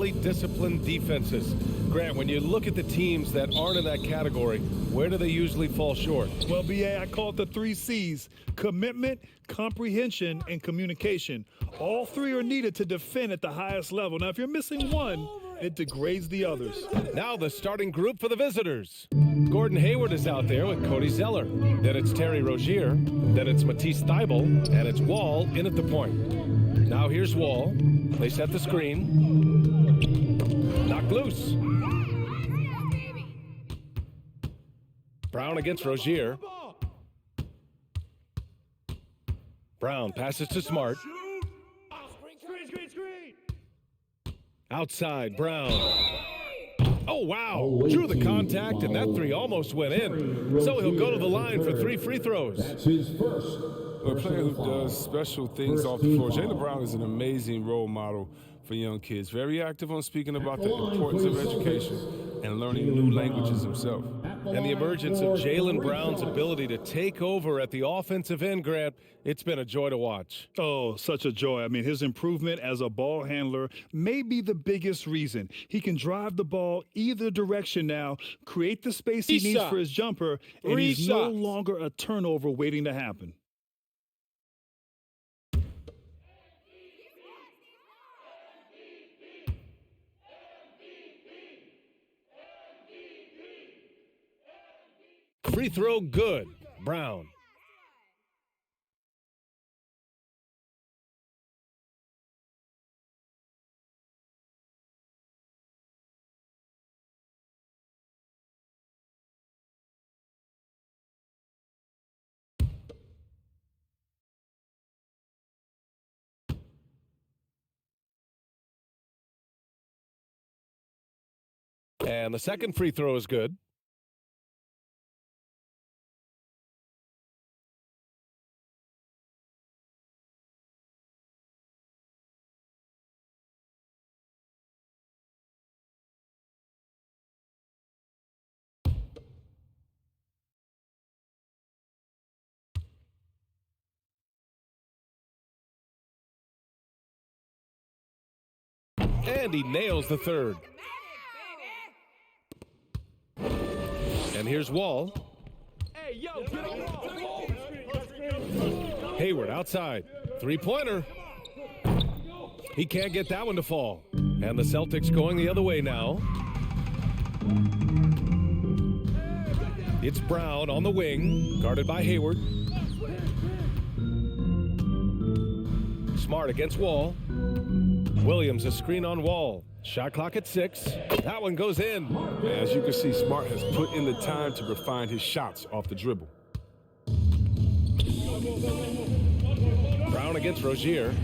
highly disciplined defenses. Grant, when you look at the teams that aren't in that category, where do they usually fall short? Well, BA, I call it the 3 C's: commitment, comprehension, and communication. All 3 are needed to defend at the highest level. Now, if you're missing one, it degrades the others. Now the starting group for the visitors. Gordon Hayward is out there with Cody Zeller. Then it's Terry Rozier. Then it's Matisse Thybulle. And it's Wall in at the point. Now here's Wall. They set the screen. Knocked loose. Brown against Rozier. Brown passes to Smart. Outside, Brown. Oh, wow. Drew the contact, and that 3 almost went in. So he'll go to the line for 3 free throws. That's his first. A player who does special things off the floor. Jaylen Brown is an amazing role model for young kids. Very active on speaking about the importance of education and learning new languages himself. And the emergence of Jaylen Brown's ability to take over at the offensive end, Grant, it's been a joy to watch. Oh, such a joy. I mean, his improvement as a ball handler may be the biggest reason. He can drive the ball either direction now, create the space he needs for his jumper, and he's no longer a turnover waiting to happen. Free throw good. Brown. And the second free throw is good. And he nails the third. And here's Wall. Hayward outside. Three-pointer. He can't get that one to fall. And the Celtics going the other way now. It's Brown on the wing, guarded by Hayward. Smart against Wall. Williams a screen on Wall. Shot clock at 6. That one goes in. As you can see, Smart has put in the time to refine his shots off the dribble. Brown against Rozier.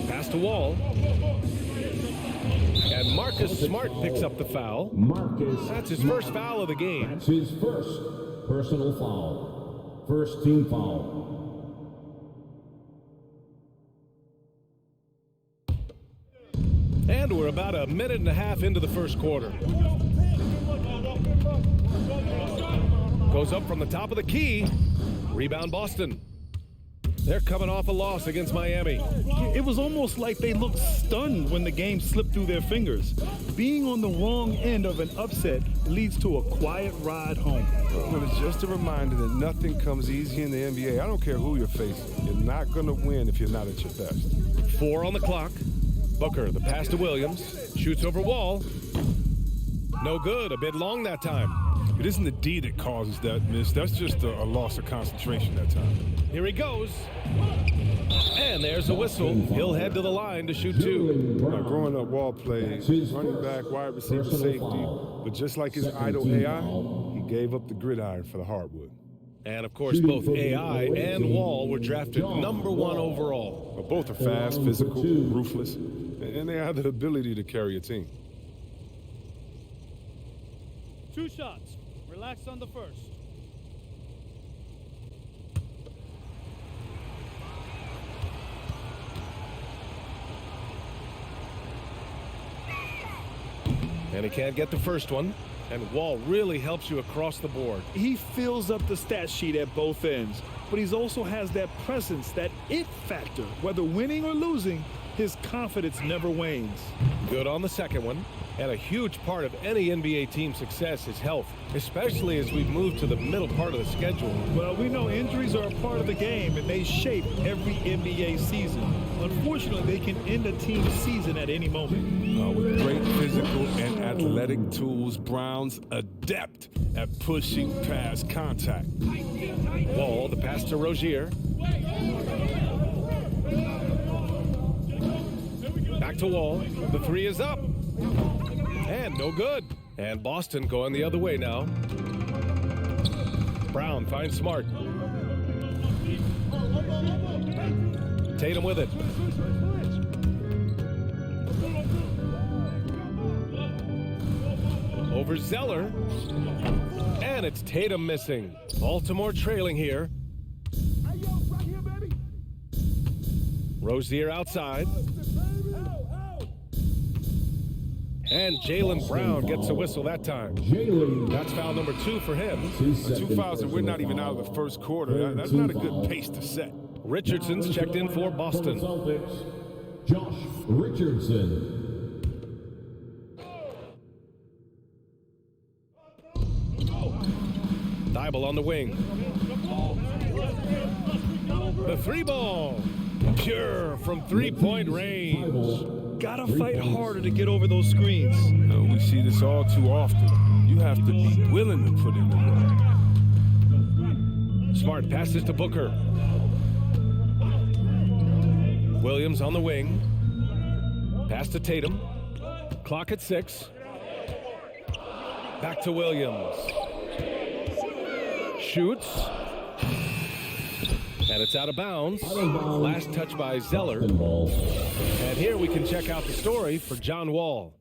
Pass to Wall. And Marcus Smart picks up the foul. That's his first foul of the game. That's his first personal foul. First team foul. And we're about a minute and a half into the first quarter. Goes up from the top of the key. Rebound Boston. They're coming off a loss against Miami. It was almost like they looked stunned when the game slipped through their fingers. Being on the wrong end of an upset leads to a quiet ride home. Well, it's just a reminder that nothing comes easy in the NBA. I don't care who you're facing. You're not going to win if you're not at your best. 4 on the clock. Booker, the pass to Williams. Shoots over Wall. No good. A bit long that time. It isn't the D that causes that miss. That's just a loss of concentration that time. Here he goes. And there's a whistle. He'll head to the line to shoot 2. Growing up, Wall plays running back, wide receiver, safety. But just like his idol AI, he gave up the gridiron for the hardwood. And, of course, both AI and Wall were drafted #1 overall. But both are fast, physical, ruthless, and they have the ability to carry a team. 2 shots. Relax on the first. And he can't get the first one. And Wall really helps you across the board. He fills up the stat sheet at both ends, but he also has that presence, that it factor. Whether winning or losing, his confidence never wanes. Good on the second one. And a huge part of any NBA team's success is health, especially as we move to the middle part of the schedule. Well, we know injuries are a part of the game, and they shape every NBA season. Unfortunately, they can end a team's season at any moment. With great physical and athletic tools, Brown's adept at pushing past contact. Wall, the pass to Rozier. Back to Wall. The three is up. And no good. And Boston going the other way now. Brown finds Smart. Tatum with it. Over Zeller. And it's Tatum missing. Baltimore trailing here. Rozier outside. And Jaylen Brown gets a whistle that time. That's foul number 2 for him. 2 fouls, and we're not even out of the first quarter. That's not a good pace to set. Richardson's checked in for Boston. Celtics, Josh Richardson. Thibault on the wing. The 3-ball. Pure from three-point range. Gotta fight harder to get over those screens. We see this all too often. You have to be willing to put in the work. Smart passes to Booker. Williams on the wing. Pass to Tatum. Clock at 6. Back to Williams. Shoots. And it's out of bounds. Last touch by Zeller. And here we can check out the story for John Wall.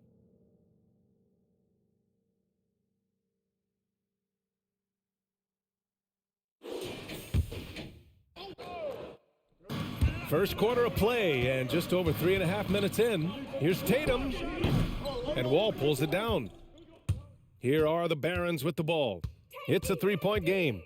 First quarter of play, and just over 3.5 minutes in. Here's Tatum. And Wall pulls it down. Here are the Barons with the ball. It's a 3-point game.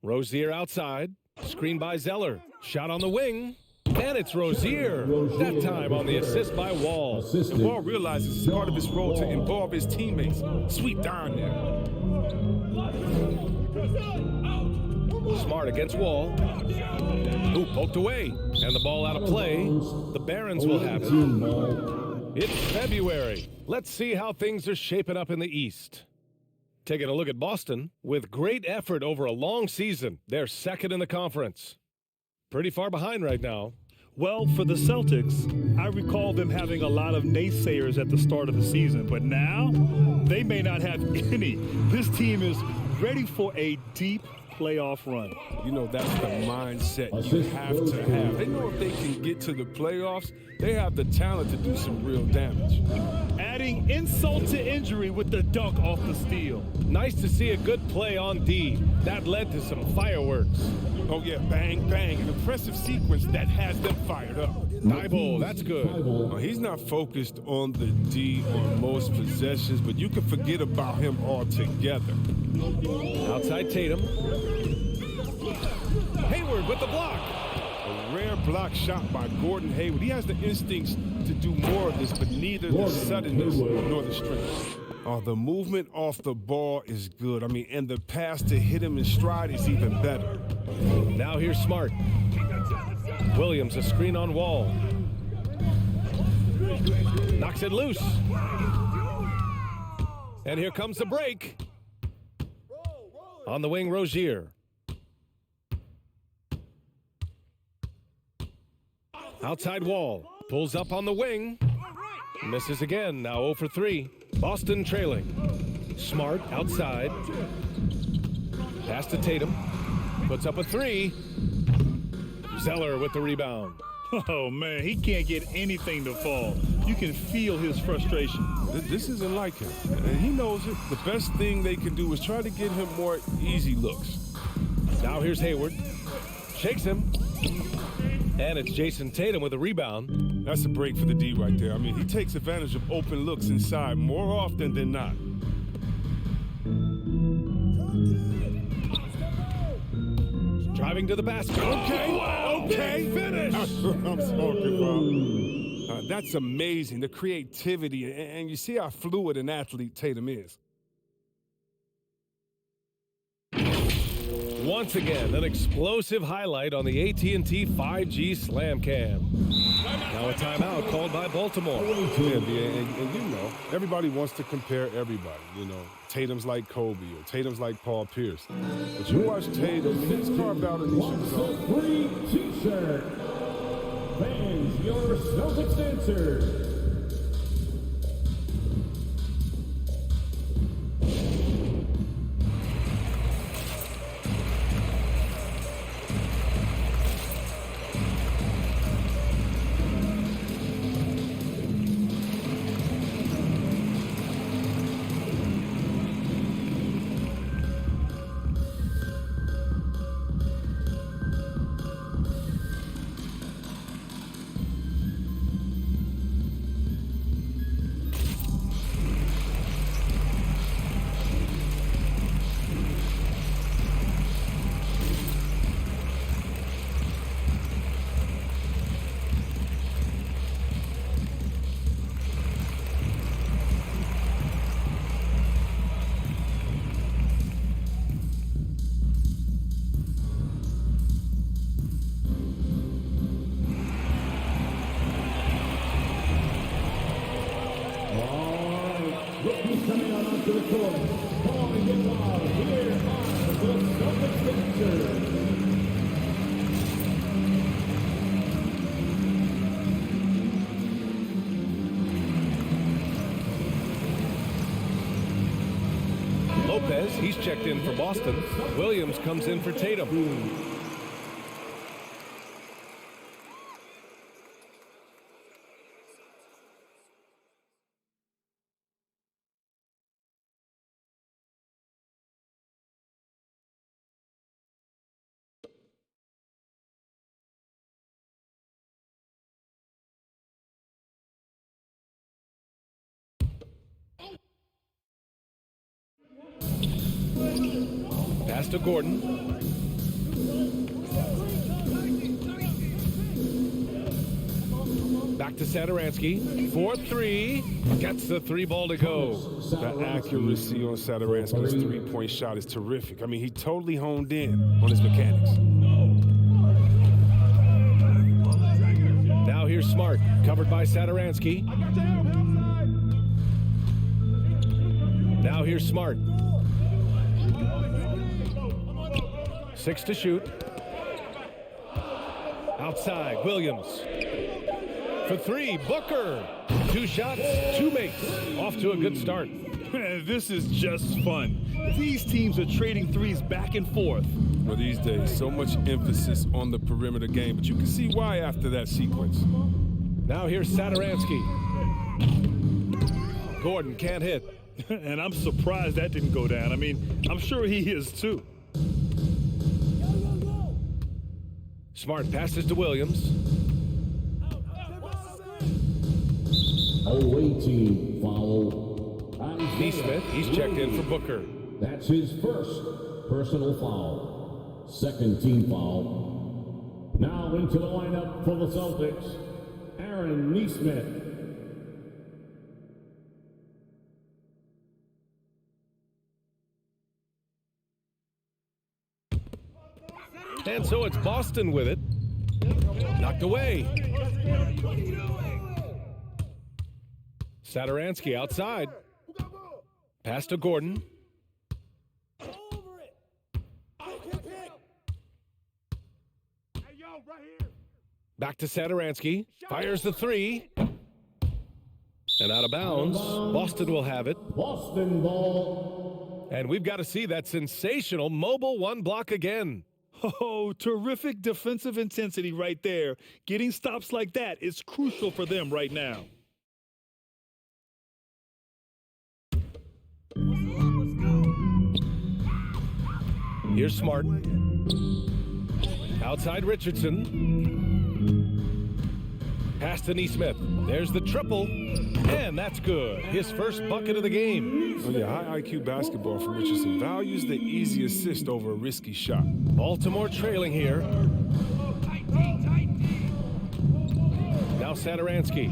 Rozier outside. Screen by Zeller. Shot on the wing. And it's Rozier. That time on the assist by Wall. And Wall realizes it's part of his role to involve his teammates. Sweep down there. Smart against Wall. Who poked away. And the ball out of play. The Barons will have it. It's February. Let's see how things are shaping up in the East. Taking a look at Boston, with great effort over a long season, they're second in the conference. Pretty far behind right now. Well, for the Celtics, I recall them having a lot of naysayers at the start of the season, but now they may not have any. This team is ready for a deep playoff run. You know, that's the mindset you have to have. They know if they can get to the playoffs, they have the talent to do some real damage. Adding insult to injury with the dunk off the steal. Nice to see a good play on D. That led to some fireworks. Oh, yeah, bang, bang. An impressive sequence that has them fired up. Thibault, that's good. Well, he's not focused on the D on most possessions, but you can forget about him altogether. Outside Tatum. Hayward with the block. A rare block shot by Gordon Hayward. He has the instincts to do more of this, but neither the suddenness nor the strength. The movement off the ball is good. I mean, and the pass to hit him in stride is even better. Now here's Smart. Williams, a screen on Wall. Knocks it loose. And here comes the break. On the wing, Rozier. Outside Wall. Pulls up on the wing. Misses again. Now 0 for 3. Boston trailing. Smart outside. Pass to Tatum. Puts up a 3. Zeller with the rebound. Oh, man, he can't get anything to fall. You can feel his frustration. This isn't like him, and he knows it. The best thing they can do is try to get him more easy looks. Now here's Hayward. Shakes him. And it's Jayson Tatum with a rebound. That's a break for the D right there. I mean, he takes advantage of open looks inside more often than not. Driving to the basket. Okay, Wow, okay. big finish. That's what I'm talking about. That's amazing, the creativity, and you see how fluid an athlete Tatum is. Once again, an explosive highlight on the AT&T 5G Slam Cam. Now a timeout called by Baltimore. Yeah, and you know, everybody wants to compare everybody. You know, Tatum's like Kobe or Tatum's like Paul Pierce. But you watch Tatum, he's carved out an issue. Free T-shirt. Fans, your Celtics answer. Coming on onto the court. Calling it loud. Here are the Celtics answer. Lopez, he's checked in for Boston. Williams comes in for Tatum. Pass to Gordon. Back to Satoransky. 4-3. Gets the three ball to go. The accuracy on Satoransky's three-point shot is terrific. I mean, he totally honed in on his mechanics. Now here's Smart. Covered by Satoransky. Now here's Smart. 6 to shoot. Outside, Williams. For 3, Booker. 2 shots, 2 makes. Off to a good start. This is just fun. These teams are trading threes back and forth. Well, these days, so much emphasis on the perimeter game, but you can see why after that sequence. Now here's Satoransky. Gordon can't hit. And I'm surprised that didn't go down. I mean, I'm sure he is too. Smart passes to Williams. 0-18 foul. Neesmith, he's checked in for Booker. That's his first personal foul. Second team foul. Now into the lineup for the Celtics, Aaron Neesmith. And so it's Boston with it. Knocked away. Satoransky outside. Pass to Gordon. Back to Satoransky. Fires the 3. And out of bounds. Boston will have it. Boston ball. And we've got to see that sensational mobile 1 block again. Oh, terrific defensive intensity right there. Getting stops like that is crucial for them right now. Here's Smart. Outside Richardson. Pass to Neesmith. There's the triple. And that's good. His first bucket of the game. Oh, yeah, high IQ basketball from Richardson. Values the easy assist over a risky shot. Baltimore trailing here. Now Saturansky.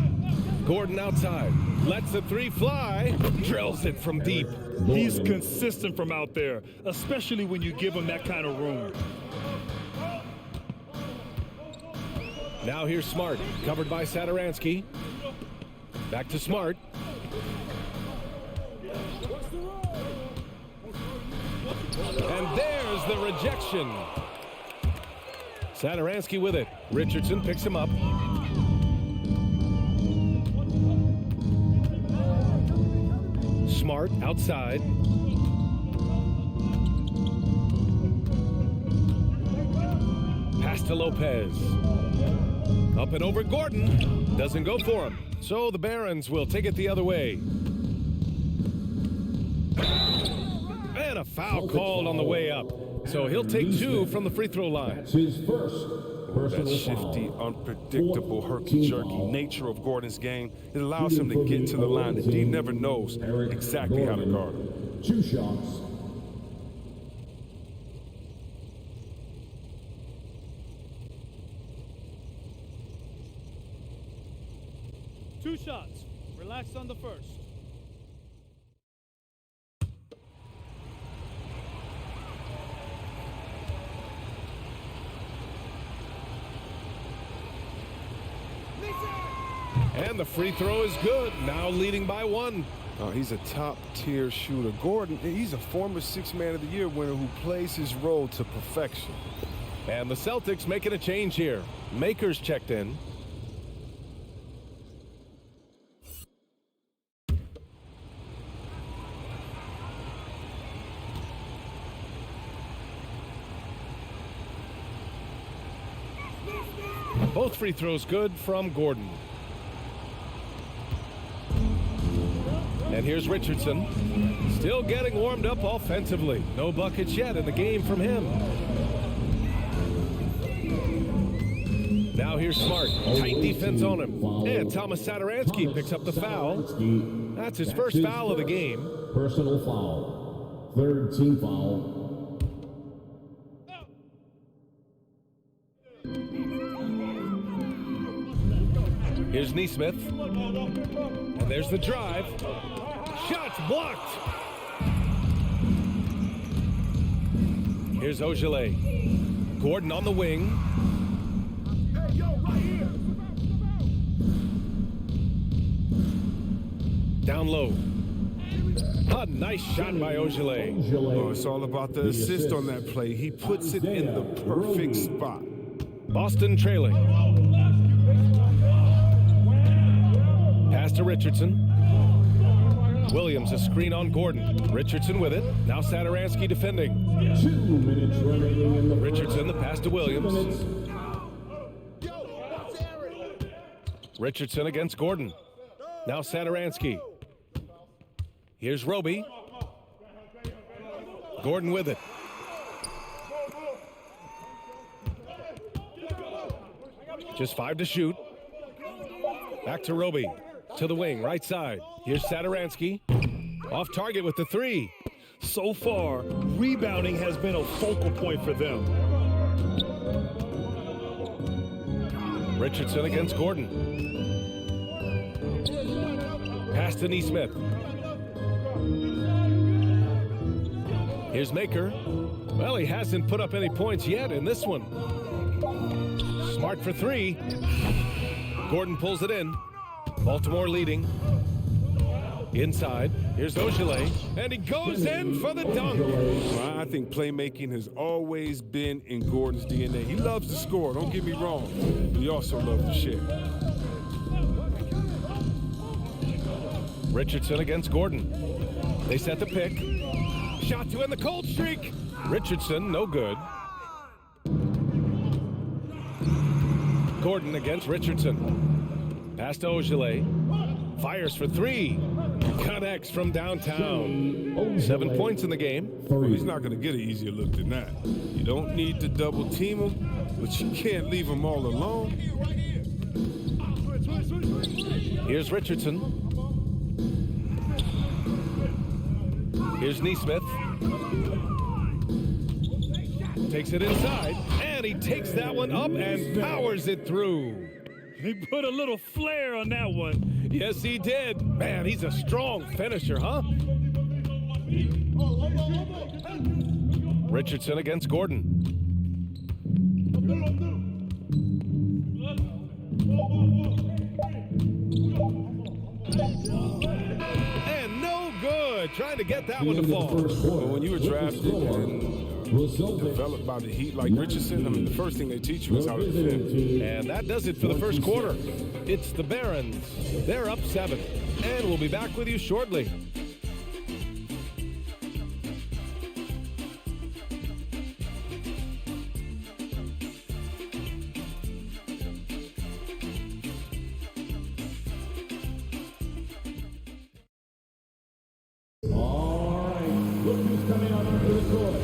Gordon outside. Lets the three fly. Drills it from deep. He's consistent from out there, especially when you give him that kind of room. Now here's Smart. Covered by Saturansky. Back to Smart. And there's the rejection. Saturansky with it. Richardson picks him up. Smart outside. Pass to Lopez. Up and over Gordon. Doesn't go for him. So the Barons will take it the other way. And a foul called on the way up. So he'll take two from the free throw line. That's his first That personal shifty, foul. unpredictable, 14 herky-jerky foul. nature of Gordon's game, it allows him to get to the line. The D never knows exactly how to guard him. 2 shots. Two shots. Relax on the first. And the free throw is good. Now leading by 1. Oh, he's a top-tier shooter. Gordon, he's a former Sixth Man of the Year winner who plays his role to perfection. And the Celtics making a change here. Makers checked in. Both free throws good from Gordon. And here's Richardson. Still getting warmed up offensively. No buckets yet in the game from him. Now here's Smart. Tight defense on him. And Thomas Saturansky picks up the foul. That's his first foul of the game. Personal foul. 3rd team foul. Here's Neesmith. And there's the drive. Shots blocked. Here's Ogilvy. Gordon on the wing. Down low. A nice shot by Ogilvy. Oh, it's all about the assist on that play. He puts it in the perfect spot. Boston trailing. Pass to Richardson. Williams a screen on Gordon. Richardson with it. Now Saturansky defending. 2 minutes remaining in the Richardson, the pass to Williams. minutes. Richardson against Gordon. Now Saturansky. Here's Roby. Gordon with it. Just 5 to shoot. Back to Roby. To the wing, right side. Here's Saturansky. Off target with the 3. So far, rebounding has been a focal point for them. Richardson against Gordon. Pass to Neesmith. Here's Maker. Well, he hasn't put up any points yet in this one. Smart for 3. Gordon pulls it in. Baltimore leading. Inside. Here's Ogilvy. And he goes in for the dunk. Well, I think playmaking has always been in Gordon's DNA. He loves to score, don't get me wrong. But he also loves to share. Richardson against Gordon. They set the pick. Shot to end the cold streak. Richardson, no good. Gordon against Richardson. Pass to Ogilvy. Fires for 3. Connects from downtown. 7 points in the game. Well, he's not going to get an easier look than that. You don't need to double team him, but you can't leave him all alone. Here's Richardson. Here's Neesmith. Takes it inside, and he takes that one up and powers it through. He put a little flair on that one. Yes, he did. Man, he's a strong finisher, huh? Richardson against Gordon. And no good. Trying to get that one to fall. Well, when you were drafted and developed by the Heat like Richardson, I mean, the first thing they teach you is how to defend. And that does it for the first quarter. It's the Barons. They're up 7. And we'll be back with you shortly.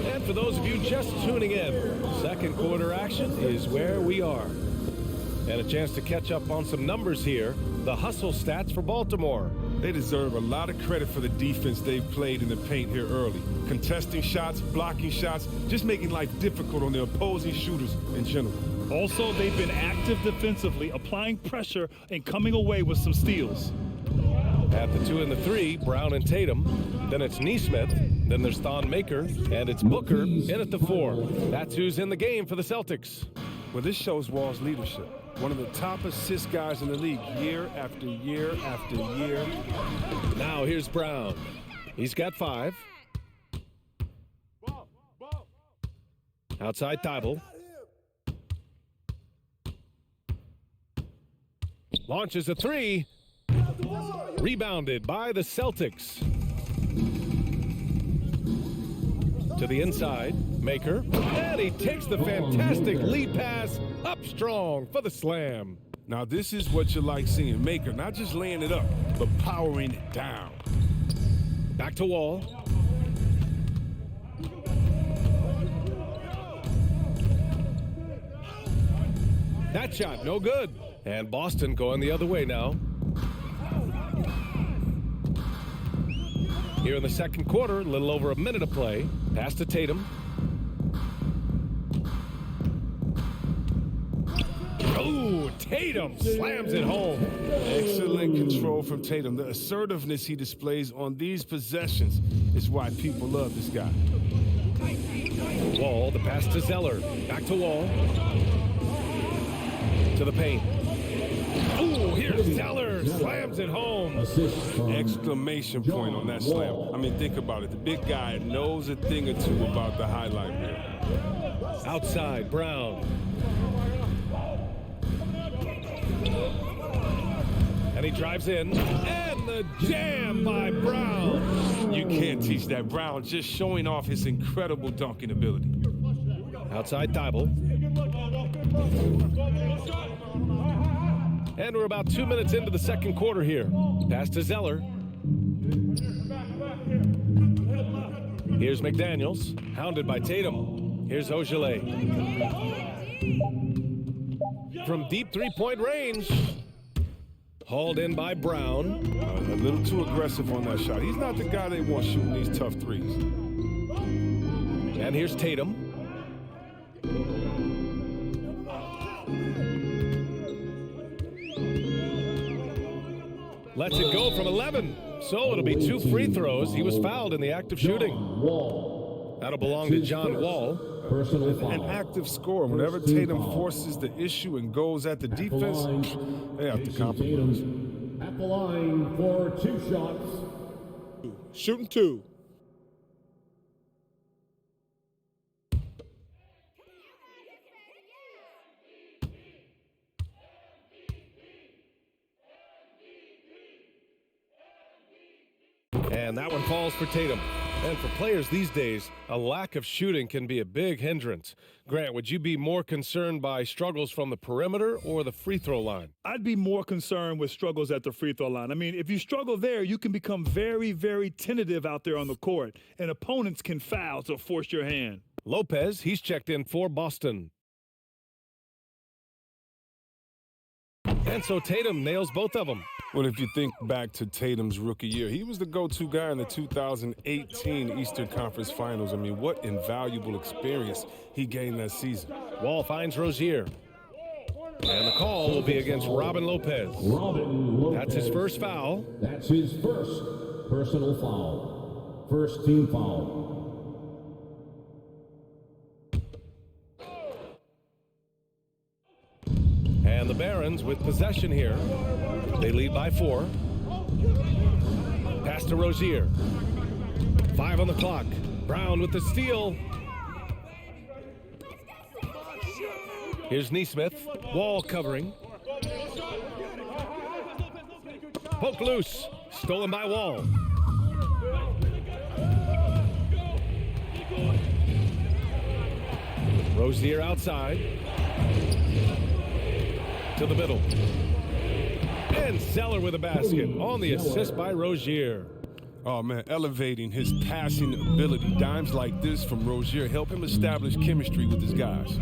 And for those of you just tuning in, second quarter action is where we are. And a chance to catch up on some numbers here. The hustle stats for Baltimore. They deserve a lot of credit for the defense they've played in the paint here early. Contesting shots, blocking shots, just making life difficult on the opposing shooters in general. Also, they've been active defensively, applying pressure and coming away with some steals. At the 2 and the 3, Brown and Tatum. Then it's Neesmith. Then there's Thon Maker. And it's Booker in at the 4. That's who's in the game for the Celtics. Well, this shows Wall's leadership. One of the top assist guys in the league year after year after year. Now here's Brown. He's got 5. Outside Thibault. Launches a 3. Rebounded by the Celtics. To the inside, Maker. And he takes the fantastic lead pass up strong for the slam. Now this is what you like seeing. Maker not just laying it up, but powering it down. Back to Wall. That shot, no good. And Boston going the other way now. Here in the second quarter, a little over a minute of play. Pass to Tatum. Oh, Tatum slams it home. Excellent control from Tatum. The assertiveness he displays on these possessions is why people love this guy. Wall, the pass to Zeller. Back to Wall. To the paint. Oh, here's Zeller. Slams it home. Exclamation point on that slam. I mean, think about it. The big guy knows a thing or two about the highlight reel. Outside, Brown. And he drives in. And the jam by Brown. You can't teach that. Brown just showing off his incredible dunking ability. Outside Thibault. And we're about 2 minutes into the second quarter here. Pass to Zeller. Here's McDaniels, hounded by Tatum. Here's Ogilvy. From deep three-point range. Hauled in by Brown. A little too aggressive on that shot. He's not the guy they want shooting these tough threes. And here's Tatum. Lets it go from 11. So it'll be 2 free throws. He was fouled in the act of shooting. That'll belong to John Wall. An active scorer. Whenever Tatum forces the issue and goes at the defense, they have to compromise. At the line for 2 shots. Shooting 2. And that one falls for Tatum. And for players these days, a lack of shooting can be a big hindrance. Grant, would you be more concerned by struggles from the perimeter or the free throw line? I'd be more concerned with struggles at the free throw line. I mean, if you struggle there, you can become very, very tentative out there on the court, and opponents can foul to force your hand. Lopez, he's checked in for Boston. And so Tatum nails both of them. Well, if you think back to Tatum's rookie year, he was the go-to guy in the 2018 Eastern Conference Finals. I mean, what invaluable experience he gained that season. Wall finds Rozier. And the call will be against Robin Lopez. Robin Lopez. That's his first foul. That's his first personal foul. First team foul. And the Barons with possession here. They lead by 4. Pass to Rozier. 5 on the clock. Brown with the steal. Here's Nesmith. Wall covering. Poke loose. Stolen by Wall. Rozier outside. To the middle. And Zeller with a basket on the assist by Rozier. Oh, man, elevating his passing ability. Dimes like this from Rozier help him establish chemistry with his guys.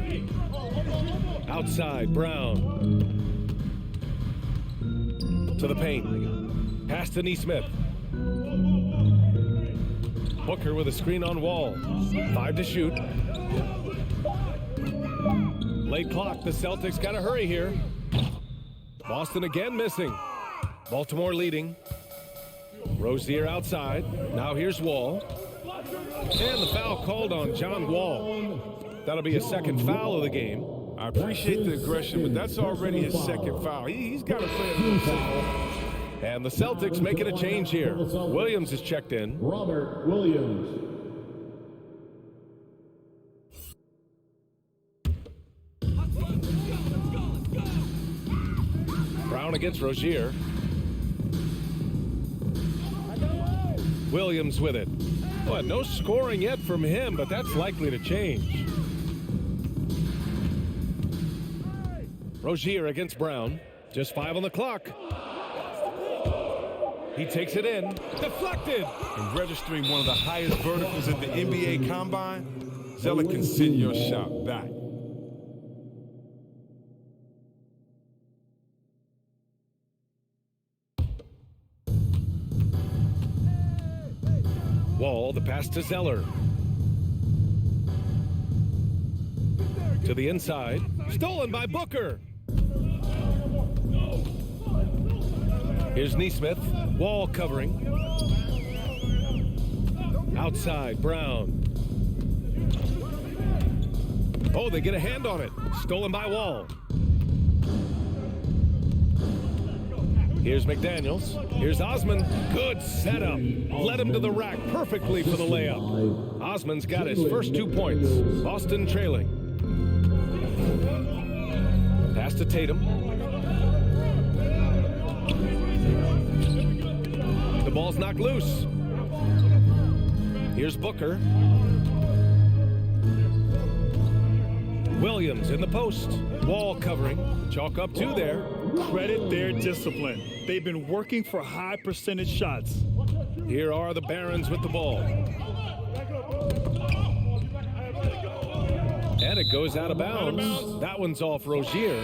Outside, Brown. To the paint. Pass to Nesmith. Booker with a screen on Wall. 5 to shoot. Late clock, the Celtics got to hurry here. Boston again missing. Baltimore leading. Rozier outside. Now here's Wall. And the foul called on John Wall. That'll be a second foul of the game. I appreciate the aggression, but that's already his second foul. He's got to play a little safe. And the Celtics making a change here. Williams is checked in. Robert Williams. Brown against Rozier. Williams with it. Well, no scoring yet from him, but that's likely to change. Rozier against Brown. Just 5 on the clock. He takes it in. Deflected. And registering one of the highest verticals in the NBA Combine, Zeller can send your shot back. Wall, the pass to Zeller. To the inside. Stolen by Booker. Here's Nesmith. Wall covering. Outside, Brown. Oh, they get a hand on it. Stolen by Wall. Here's McDaniels. Here's Osman. Good setup. Led him to the rack perfectly for the layup. Osman's got his first 2 points. Boston trailing. Pass to Tatum. The ball's knocked loose. Here's Booker. Williams in the post. Wall covering. Chalk up 2 there. Credit their discipline. They've been working for high percentage shots. Here are the Barons with the ball. And it goes out of bounds. That one's off Rozier.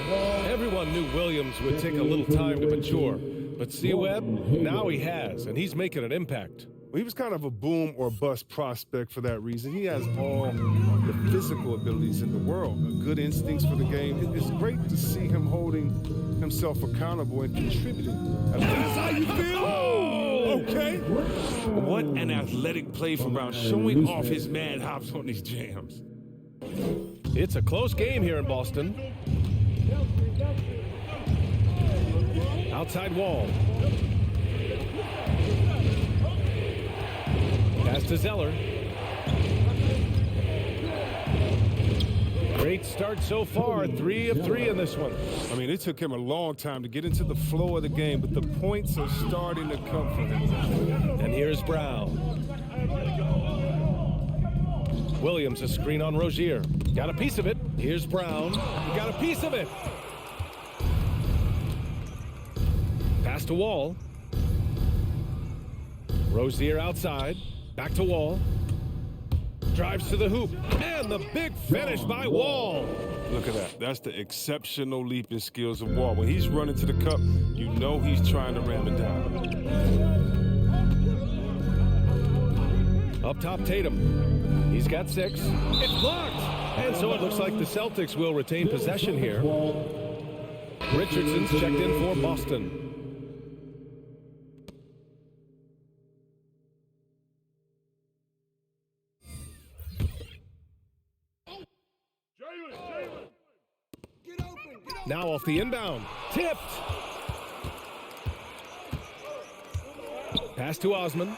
Everyone knew Williams would take a little time to mature. But see, Webb, now he has, and he's making an impact. Well, he was kind of a boom or bust prospect for that reason. He has all the physical abilities in the world, good instincts for the game. It's great to see him holding himself accountable and contributing. That's how you feel? Oh, okay. What an athletic play from Brown, showing off his mad hops on these jams. It's a close game here in Boston. Outside Wall. Pass to Zeller. Great start so far. 3 of 3 in this one. I mean, it took him a long time to get into the flow of the game, but the points are starting to come for him. And here's Brown. Williams, a screen on Rozier. Got a piece of it. Here's Brown. Got a piece of it. Pass to Wall. Rozier outside. Back to Wall. Drives to the hoop. And the big finish by Wall. Look at that. That's the exceptional leaping skills of Wall. When he's running to the cup, you know he's trying to ram it down. Up top, Tatum. He's got 6. It's blocked. And so it looks like the Celtics will retain possession here. Richardson's checked in for Boston. Now off the inbound. Tipped. Pass to Osman.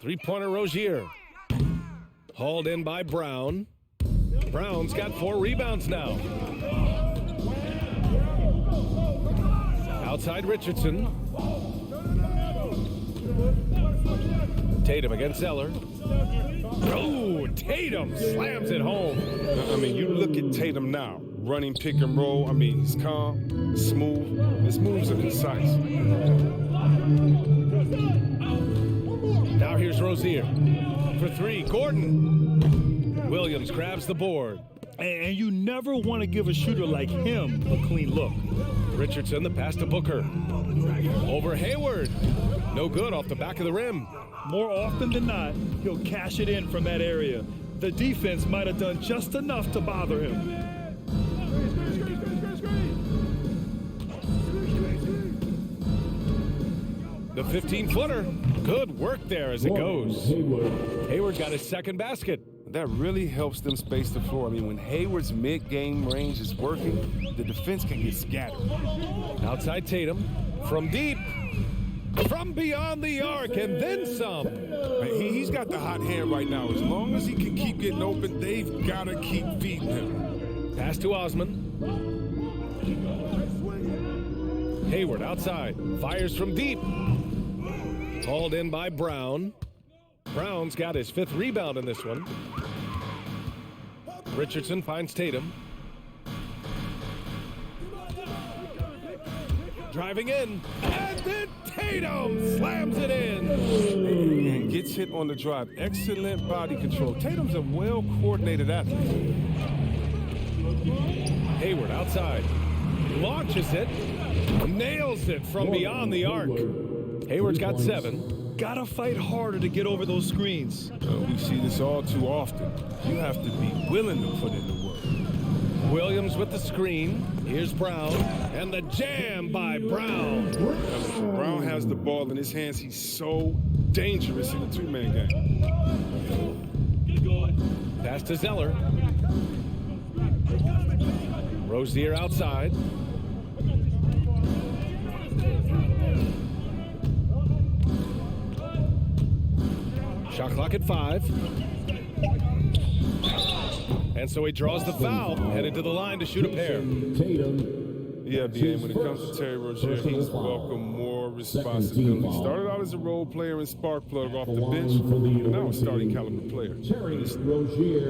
Three-pointer Rozier. Hauled in by Brown. Brown's got 4 rebounds now. Outside Richardson. Tatum against Zeller. Oh, Tatum slams it home. I mean, you look at Tatum now, running pick and roll. I mean, he's calm, smooth. His moves are concise. Now here's Rozier. For 3, Gordon. Williams grabs the board. And you never want to give a shooter like him a clean look. Richardson, the pass to Booker. Over Hayward. No good off the back of the rim. More often than not, he'll cash it in from that area. The defense might have done just enough to bother him. The 15-footer. Good work there as it goes. Hayward got his second basket. That really helps them space the floor. I mean, when Hayward's mid-game range is working, the defense can get scattered. Outside Tatum. From deep. From beyond the arc, and then some. He's got the hot hand right now. As long as he can keep getting open, they've got to keep feeding him. Pass to Osman. Hayward outside. Fires from deep. Hauled in by Brown. Brown's got his 5th rebound in this one. Richardson finds Tatum. Driving in. And then Tatum slams it in. And gets hit on the drive. Excellent body control. Tatum's a well-coordinated athlete. Hayward outside. Launches it. Nails it from beyond the arc. Hayward's got 7. Gotta fight harder to get over those screens. We see this all too often. You have to be willing to put in the work. Williams with the screen. Here's Brown. And the jam by Brown. Brown has the ball in his hands. He's so dangerous in the 2-man game. Pass to Zeller. Rozier outside. Shot clock at 5. And so he draws the foul, headed to the line to shoot a pair. Yeah, BA, when it comes to Terry Rozier, he's welcomed more responsibility. Started out as a role player and spark plug off the bench, and now a starting caliber player.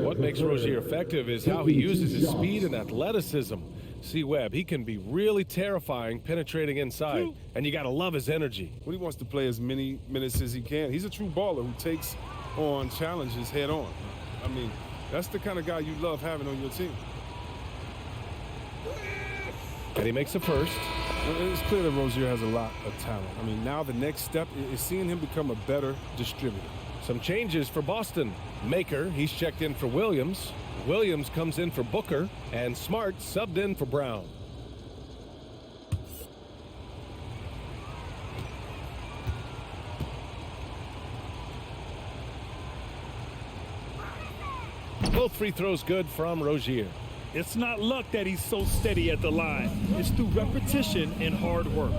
What makes Rozier effective is how he uses his speed and athleticism. See, Webb, he can be really terrifying penetrating inside, and you got to love his energy. Well, he wants to play as many minutes as he can. He's a true baller who takes on challenges head on. I mean, that's the kind of guy you love having on your team. And he makes the first. It's clear that Rozier has a lot of talent. I mean, now the next step is seeing him become a better distributor. Some changes for Boston. Maker, he's checked in for Williams. Williams comes in for Booker, and Smart subbed in for Brown. Both free throws good from Rozier. It's not luck that he's so steady at the line. It's through repetition and hard work.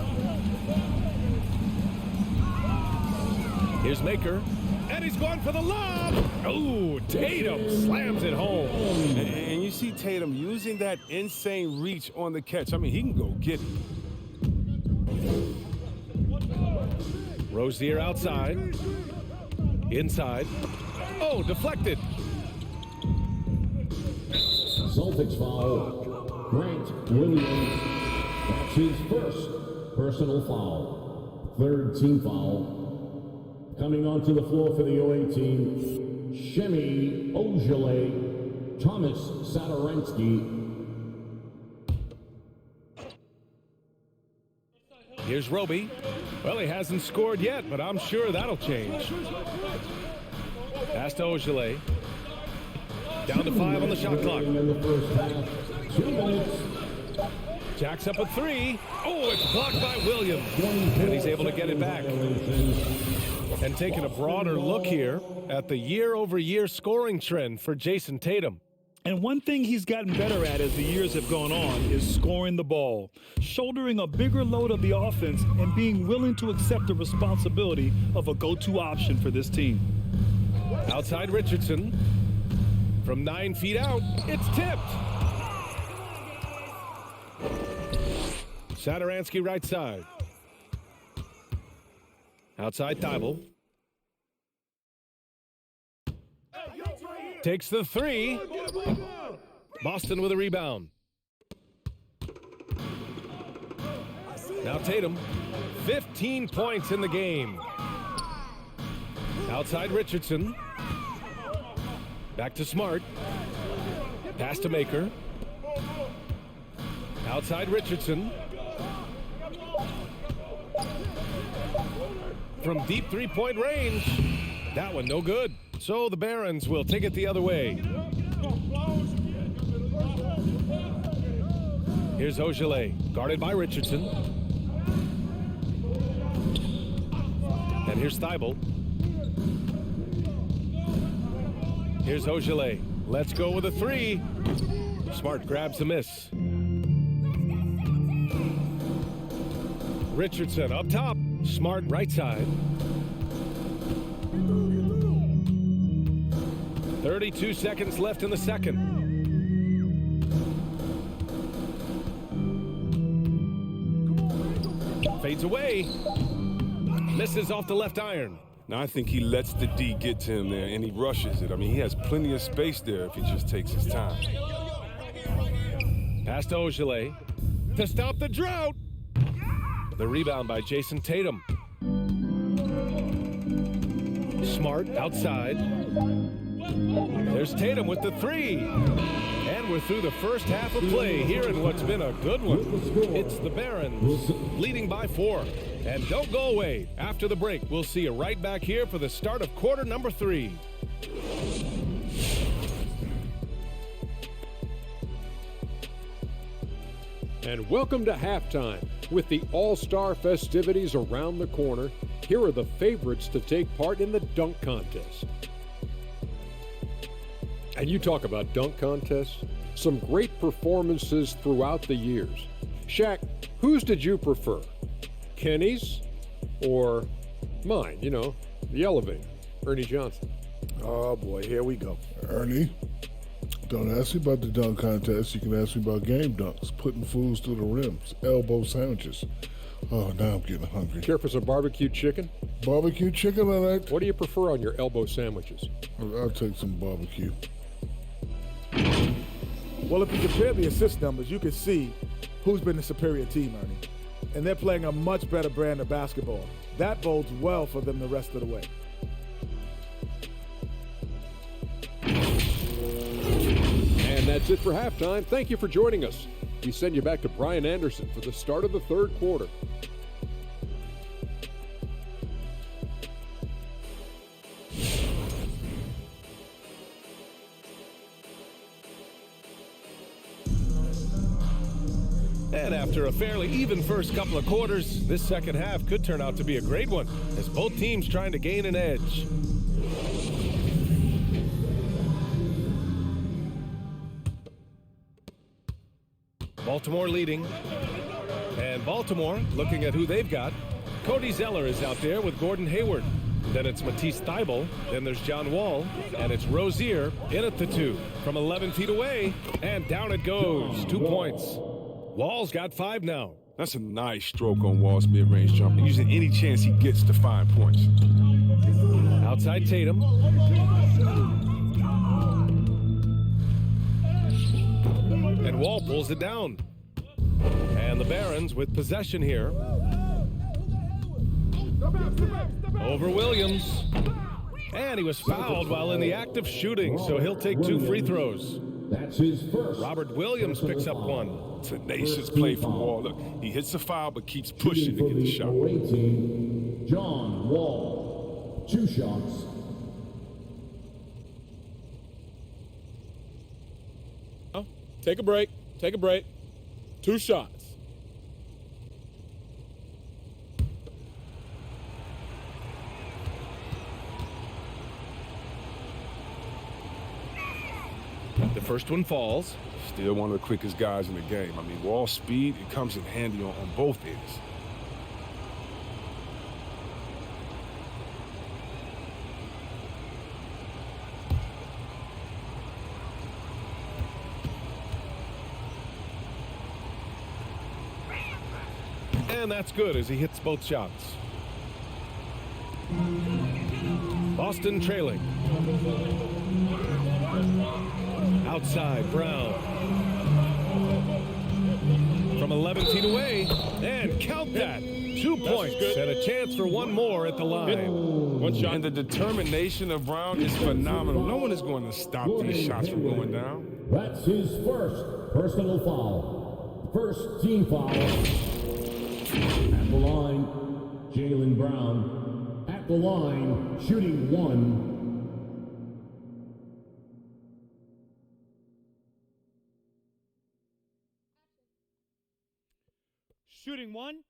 Here's Maker, and he's going for the lob. Oh, Tatum slams it home. And you see Tatum using that insane reach on the catch. I mean, he can go get it. Rozier outside. Inside. Oh, deflected. Celtics foul. Grant Williams. That's his first personal foul. 3rd team foul. Coming onto the floor for the OA team, Shemi Ojale, Thomas Sadorensky. Here's Roby. Well, he hasn't scored yet, but I'm sure that'll change. Pass to Ogilvy. Down to 5 on the shot clock. In the first half, 2 minutes. Jacks up a 3. Oh, it's blocked by Williams. And he's able to get it back. And taking a broader look here at the year-over-year scoring trend for Jayson Tatum. And one thing he's gotten better at as the years have gone on is scoring the ball, shouldering a bigger load of the offense, and being willing to accept the responsibility of a go-to option for this team. Outside Richardson. From 9 feet out, it's tipped. Sadorensky right side. Outside Thibault. Takes the 3. Boston with a rebound. Now Tatum, 15 points in the game. Outside Richardson. Back to Smart. Pass to Maker. Outside Richardson. From deep three-point range. That one no good. So the Barons will take it the other way. Here's Ogilvy, guarded by Richardson. And here's Thibault. Here's Ogilvy. Let's go with a 3. Smart grabs the miss. Richardson up top. Smart right side. 32 seconds left in the second. Fades away. Misses off the left iron. Now, I think he lets the D get to him there, and he rushes it. I mean, he has plenty of space there if he just takes his time. Pass to Ogilvy to stop the drought. The rebound by Jayson Tatum. Smart outside. There's Tatum with the 3. And we're through the first half of play here in what's been a good one. It's the Barons leading by 4. And don't go away. After the break, we'll see you right back here for the start of quarter number 3. And welcome to halftime. With the All-Star festivities around the corner, here are the favorites to take part in the dunk contest. And you talk about dunk contests, some great performances throughout the years. Shaq, whose did you prefer? Kenny's or mine, you know, the elevator, Ernie Johnson? Oh boy, here we go. Ernie, don't ask me about the dunk contest. You can ask me about game dunks, putting fools through the rims, elbow sandwiches. Oh, now I'm getting hungry. Care for some barbecue chicken? Barbecue chicken, I like. What do you prefer on your elbow sandwiches? I'll take some barbecue. Well, if you compare the assist numbers, you can see who's been the superior team, Ernie. And they're playing a much better brand of basketball. That bodes well for them the rest of the way. And that's it for halftime. Thank you for joining us. We send you back to Brian Anderson for the start of the third quarter. And after a fairly even first couple of quarters, this second half could turn out to be a great one, as both teams trying to gain an edge. Baltimore leading. And Baltimore, looking at who they've got, Cody Zeller is out there with Gordon Hayward. Then it's Matisse Thybulle. Then there's John Wall. And it's Rozier in at the 2. From 11 feet away. And down it goes. 2 points. Wall's got 5 now. That's a nice stroke on Wall's mid-range jumper, using any chance he gets to find points. Outside Tatum. And Wall pulls it down. And the Barons with possession here. Over Williams. And he was fouled while in the act of shooting, so he'll take 2 free throws. That's his first. Robert Williams picks up one. Tenacious play from Wall. Look, he hits the foul but keeps pushing to get the shot. Away team, John Wall. 2 shots. Take a break. Take a break. 2 shots. The first one falls. Still one of the quickest guys in the game. I mean, Wall's speed, it comes in handy on both ends. And that's good as he hits both shots. Boston trailing. Outside, Brown. From 11 feet away. And count that. 2 points and a chance for one more at the line. One shot. And the determination of Brown is phenomenal. No one is going to stop these shots from going down. That's his first personal foul. First team foul. At the line, Jaylen Brown. At the line, shooting 1. Shooting 1.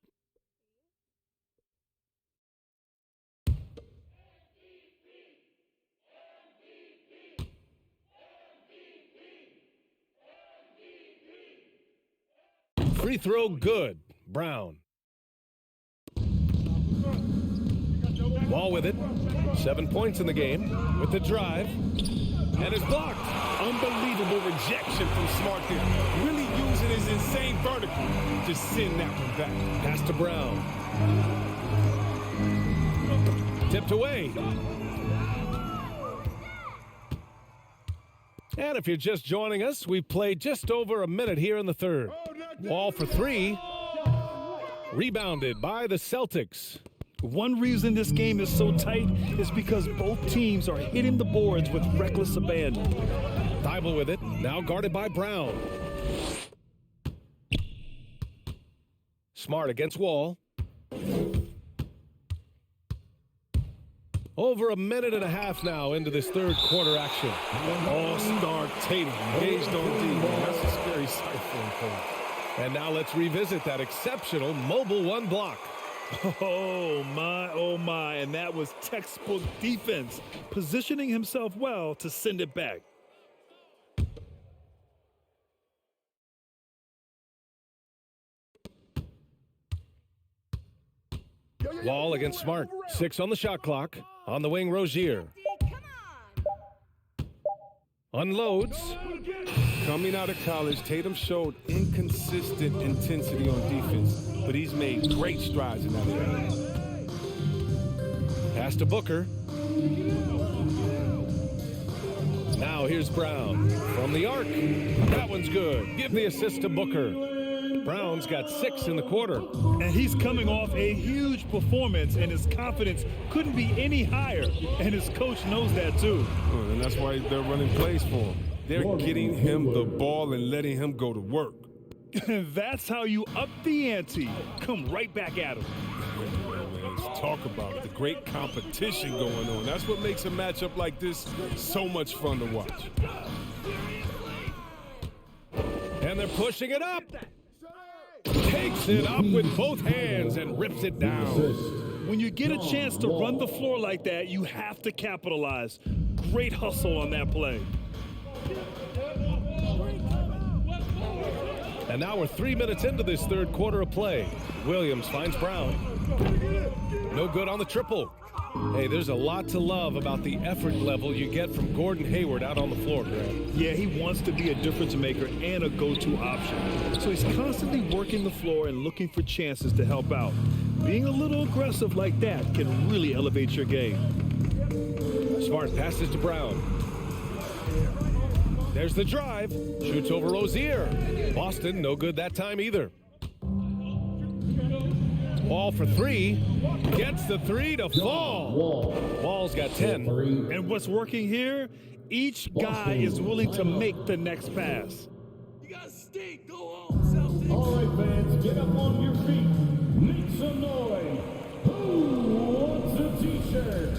Free throw good. Brown. Wall with it. 7 points in the game with the drive. And it's blocked. Unbelievable rejection from Smart there. Really using his insane vertical to send that one back. Pass to Brown. Tipped away. And if you're just joining us, we've played just over a minute here in the third. Wall for 3. Rebounded by the Celtics. One reason this game is so tight is because both teams are hitting the boards with reckless abandon. Thibault with it, now guarded by Brown. Smart against Wall. Over a minute and a half now into this third quarter action. All-star Tatum engaged on D. That's a scary sight for him, Cole. And now let's revisit that exceptional mobile 1 block. Oh my, and that was textbook defense, positioning himself well to send it back. Wall against Smart. 6 on the shot clock. On the wing, Rozier. Unloads. Coming out of college, Tatum showed inconsistent intensity on defense, but he's made great strides in that area. Pass to Booker. Now here's Brown from the arc. That one's good. Give the assist to Booker. Brown's got 6 in the quarter. And he's coming off a huge performance, and his confidence couldn't be any higher. And his coach knows that too. And that's why they're running plays for him. They're getting him the ball and letting him go to work. That's how you up the ante. Come right back at him. Let's talk about the great competition going on. That's what makes a matchup like this so much fun to watch. And they're pushing it up. Takes it up with both hands and rips it down. When you get a chance to run the floor like that, you have to capitalize. Great hustle on that play. And now we're 3 minutes into this third quarter of play. Williams finds Brown. No good on the triple. Hey, there's a lot to love about the effort level you get from Gordon Hayward out on the floor, Grant. Yeah, he wants to be a difference maker and a go-to option. So he's constantly working the floor and looking for chances to help out. Being a little aggressive like that can really elevate your game. Smart passes to Brown. There's the drive. Shoots over Rozier. Boston, no good that time either. Wall for 3. Gets the 3 to fall. Wall's got 10. And what's working here Each guy is willing to make the next pass. You got to stink. Go home, Celtics. All right, fans, get up on your feet. Make some noise. Who wants a t-shirt?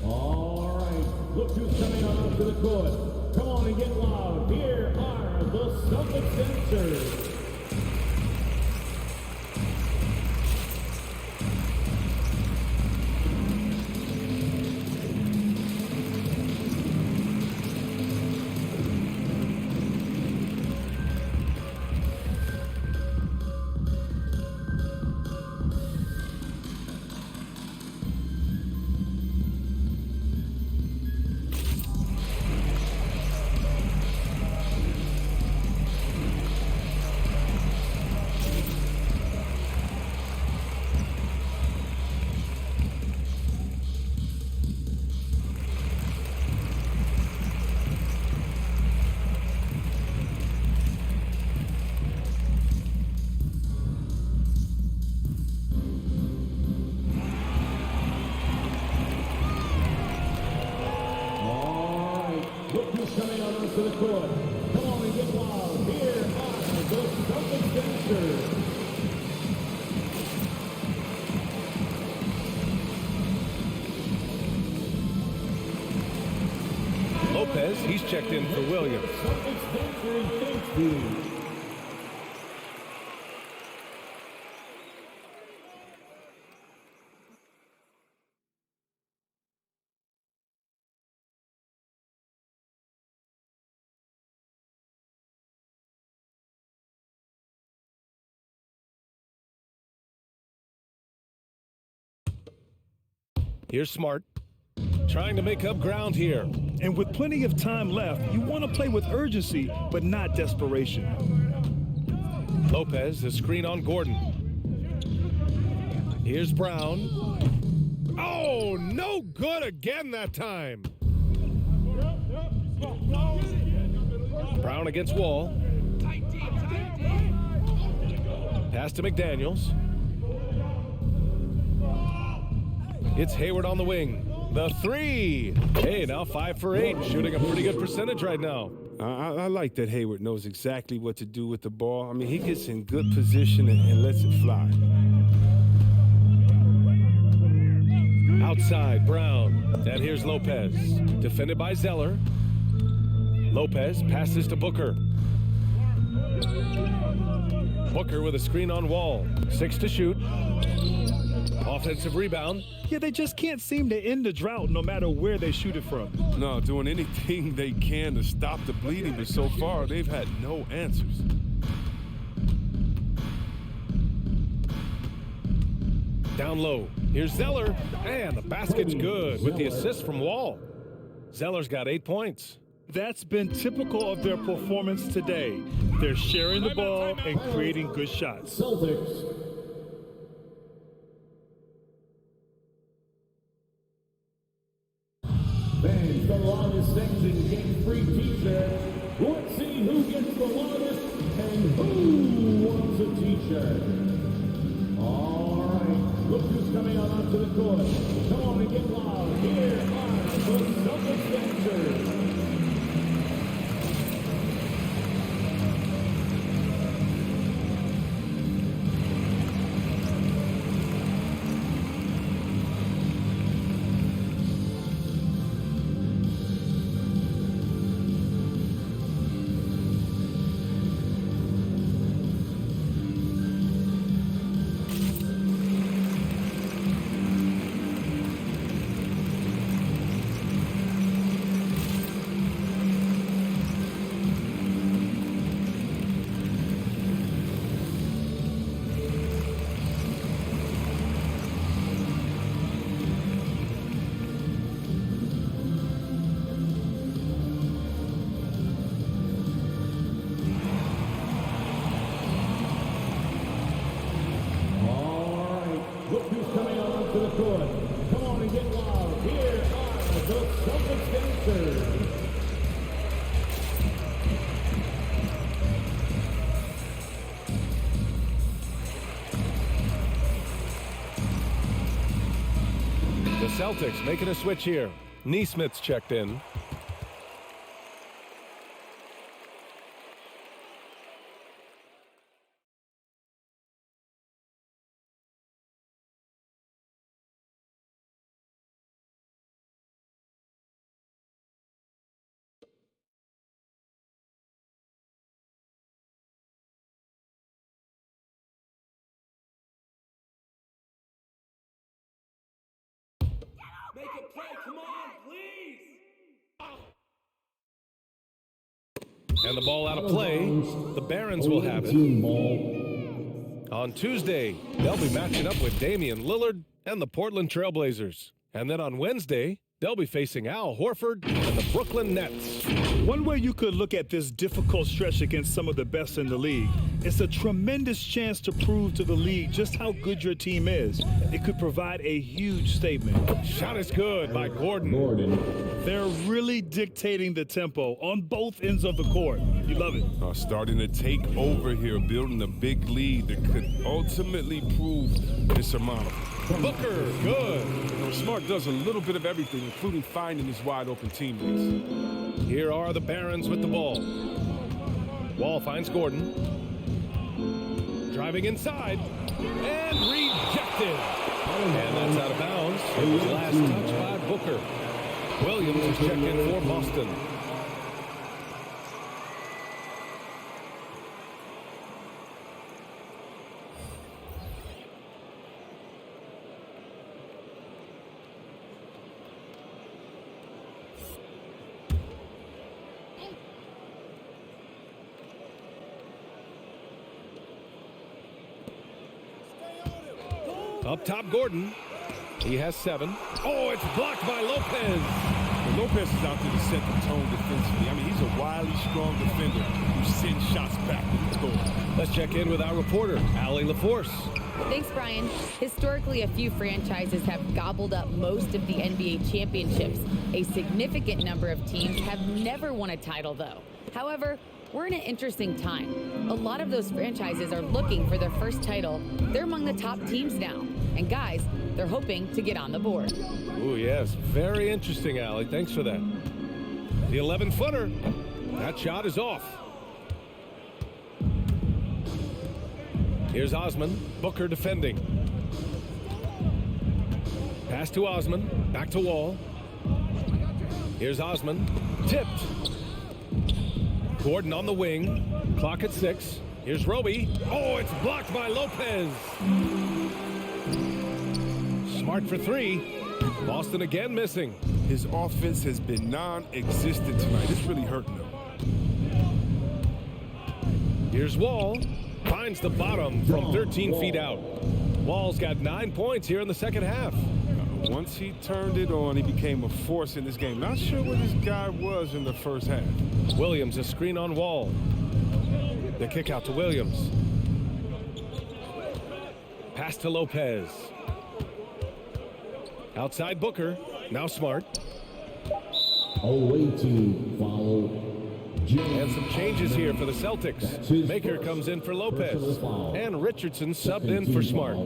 All right, look who's coming on up to the court. Come on and get loud. Here are the Celtics dancers. Coming on to the court. Come on and get loud. Here are the Celtics dancers. Lopez, he's checked in for Williams. Celtics dancer, thank you. Here's Smart, trying to make up ground here. And with plenty of time left, you want to play with urgency, but not desperation. Lopez, the screen on Gordon. Here's Brown. Oh, no good again that time. Brown against Wall. Pass to McDaniels. It's Hayward on the wing. The three. Hey, now 5 for 8. Shooting a pretty good percentage right now. I like that Hayward knows exactly what to do with the ball. I mean, he gets in good position and lets it fly. Outside, Brown. And here's Lopez. Defended by Zeller. Lopez passes to Booker. Booker with a screen on Wall. 6 to shoot. Offensive rebound. Yeah, they just can't seem to end the drought no matter where they shoot it from. No, doing anything they can to stop the bleeding, but so far they've had no answers. Down low. Here's Zeller. And the basket's good with the assist from Wall. Zeller's got 8 points. That's been typical of their performance today. They're sharing the ball and creating good shots. Celtics. Fans, the longest section gets free t-shirt. Let's see who gets the longest and who wants a t-shirt. All right, look who's coming on onto the court. Come on and get loud. Here are the Celtics dancers. The Celtics making a switch here. Neesmith's checked in. Make a play, come on, please! And the ball out of play. The Barons will have it. On Tuesday, they'll be matching up with Damian Lillard and the Portland Trailblazers. And then on Wednesday, they'll be facing Al Horford and the Brooklyn Nets. One way you could look at this difficult stretch against some of the best in the league, it's a tremendous chance to prove to the league just how good your team is. It could provide a huge statement. Shot is good by Gordon. They're really dictating the tempo on both ends of the court. You love it. Starting to take over here, building a big lead that could ultimately prove insurmountable. Booker, good. Smart does a little bit of everything, including finding his wide-open teammates. Here are the Barons with the ball. Wall finds Gordon. Driving inside. And rejected. And that's out of bounds. It was last touch by Booker. Williams is checked in for Boston. Up top, Gordon. He has 7. Oh, it's blocked by Lopez. And Lopez is out there to set the tone defensively. I mean, he's a wily, strong defender who sends shots back to the score. Let's check in with our reporter, Allie LaForce. Thanks, Brian. Historically, a few franchises have gobbled up most of the NBA championships. A significant number of teams have never won a title, though. However, we're in an interesting time. A lot of those franchises are looking for their first title. They're among the top teams now. And guys, they're hoping to get on the board. Oh, yes. Very interesting, Allie. Thanks for that. The 11-footer. That shot is off. Here's Osman. Booker defending. Pass to Osman. Back to Wall. Here's Osman. Tipped. Gordon on the wing. Clock at 6. Here's Roby. Oh, it's blocked by Lopez. Smart for 3. Boston again missing. His offense has been non-existent tonight. It's really hurting him. Here's Wall. Finds the bottom from 13 feet out. Wall's got 9 points here in the second half. Once he turned it on, he became a force in this game. Not sure what this guy was in the first half. Williams, a screen on Wall. The kick out to Williams. Pass to Lopez. Outside Booker. Now Smart. Awaiting foul. And some changes here for the Celtics. Maker comes in for Lopez. And Richardson subbed in for Smart.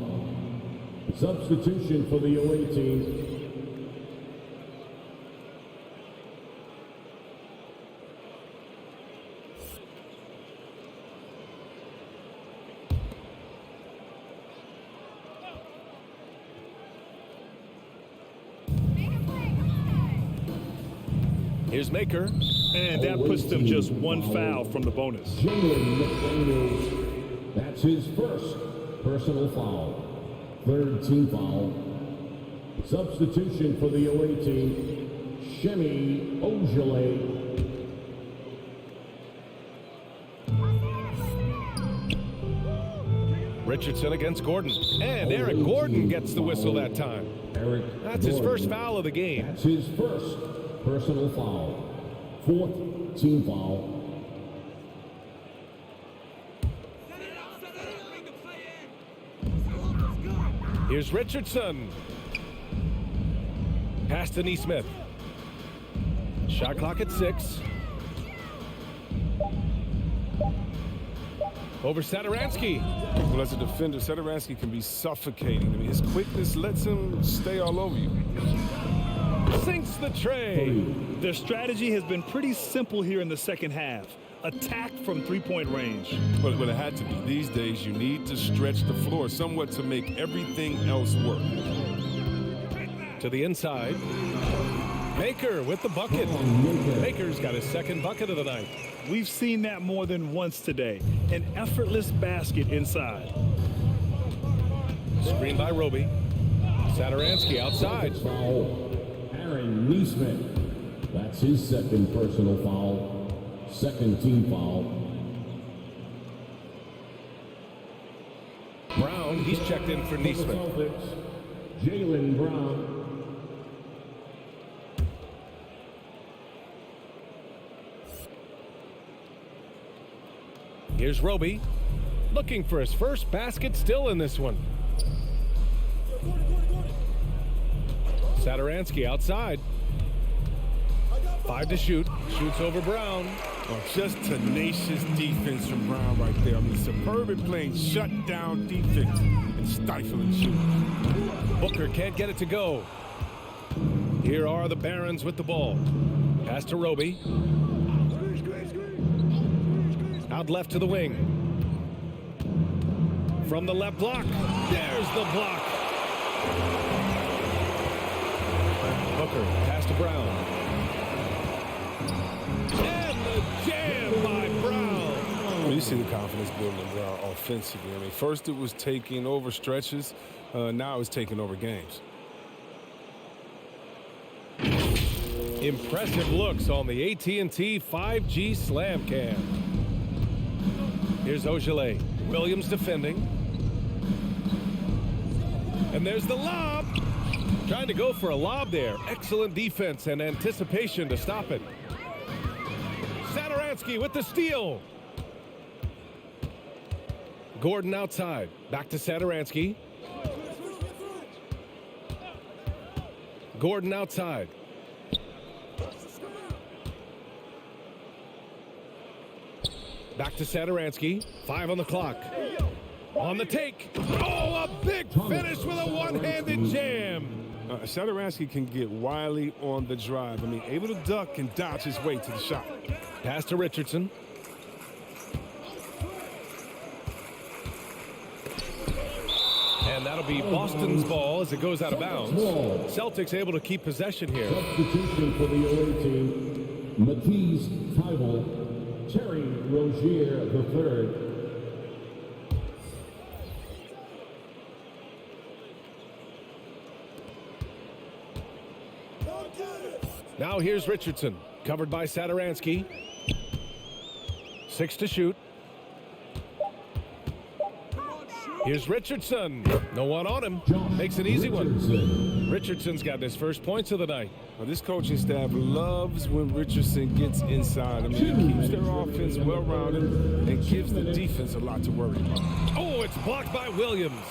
Substitution for the away team. Here's Maker. And that puts them just 1 foul from the bonus. That's his first personal foul. 3rd team foul. Substitution for the away team, Shemi Ojale. Richardson against Gordon. And Eric Gordon gets the whistle that time. That's his first foul of the game. That's his first personal foul. 4th team foul. Here's Richardson. Pass to Neesmith. Shot clock at 6. Over Satoransky. Well, as a defender, Satoransky can be suffocating. I mean, his quickness lets him stay all over you. Sinks the tray. Their strategy has been pretty simple here in the second half. Attack from 3-point range. But it had to be. These days, you need to stretch the floor somewhat to make everything else work. To the inside. Maker with the bucket. Maker's got his 2nd bucket of the night. We've seen that more than once today. An effortless basket inside. Screen by Roby. Satoransky outside. Aaron Neesmith. That's his second personal foul. Second team foul. Brown, he's checked in for Neesmith. Celtics, Jaylen Brown. Here's Roby, looking for his first basket, still in this one. Satoransky outside. 5 to shoot. Shoots over Brown. Oh, just tenacious defense from Brown right there. I mean, superb at playing shut-down defense and stifling shooting. Booker can't get it to go. Here are the Barons with the ball. Pass to Roby. Out left to the wing. From the left block. There's the block. Booker, pass to Brown. And the jam by Brown. Well, you see the confidence building in Brown offensively. I mean, first it was taking over stretches. Now it's taking over games. Impressive looks on the AT&T 5G Slam Cam. Here's Ogilvy. Williams defending. And there's the lob. Trying to go for a lob there. Excellent defense and anticipation to stop it. Satoransky with the steal. Gordon outside. Back to Satoransky. Gordon outside. Back to Satoransky. 5 on the clock. On the take. Oh, a big finish with a one-handed jam. Satoransky can get wily on the drive. I mean, able to duck and dodge his way to the shot. Pass to Richardson. And that'll be Boston's ball as it goes out of bounds. Celtics able to keep possession here. Substitution for the away team. Matisse Thybulle. Terry Rozier III. Now here's Richardson, covered by Satoransky. 6 to shoot. Here's Richardson. No one on him. Makes an easy one. Richardson's gotten his first points of the night. Well, this coaching staff loves when Richardson gets inside. I mean, it keeps their offense well-rounded and gives the defense a lot to worry about. Oh, it's blocked by Williams.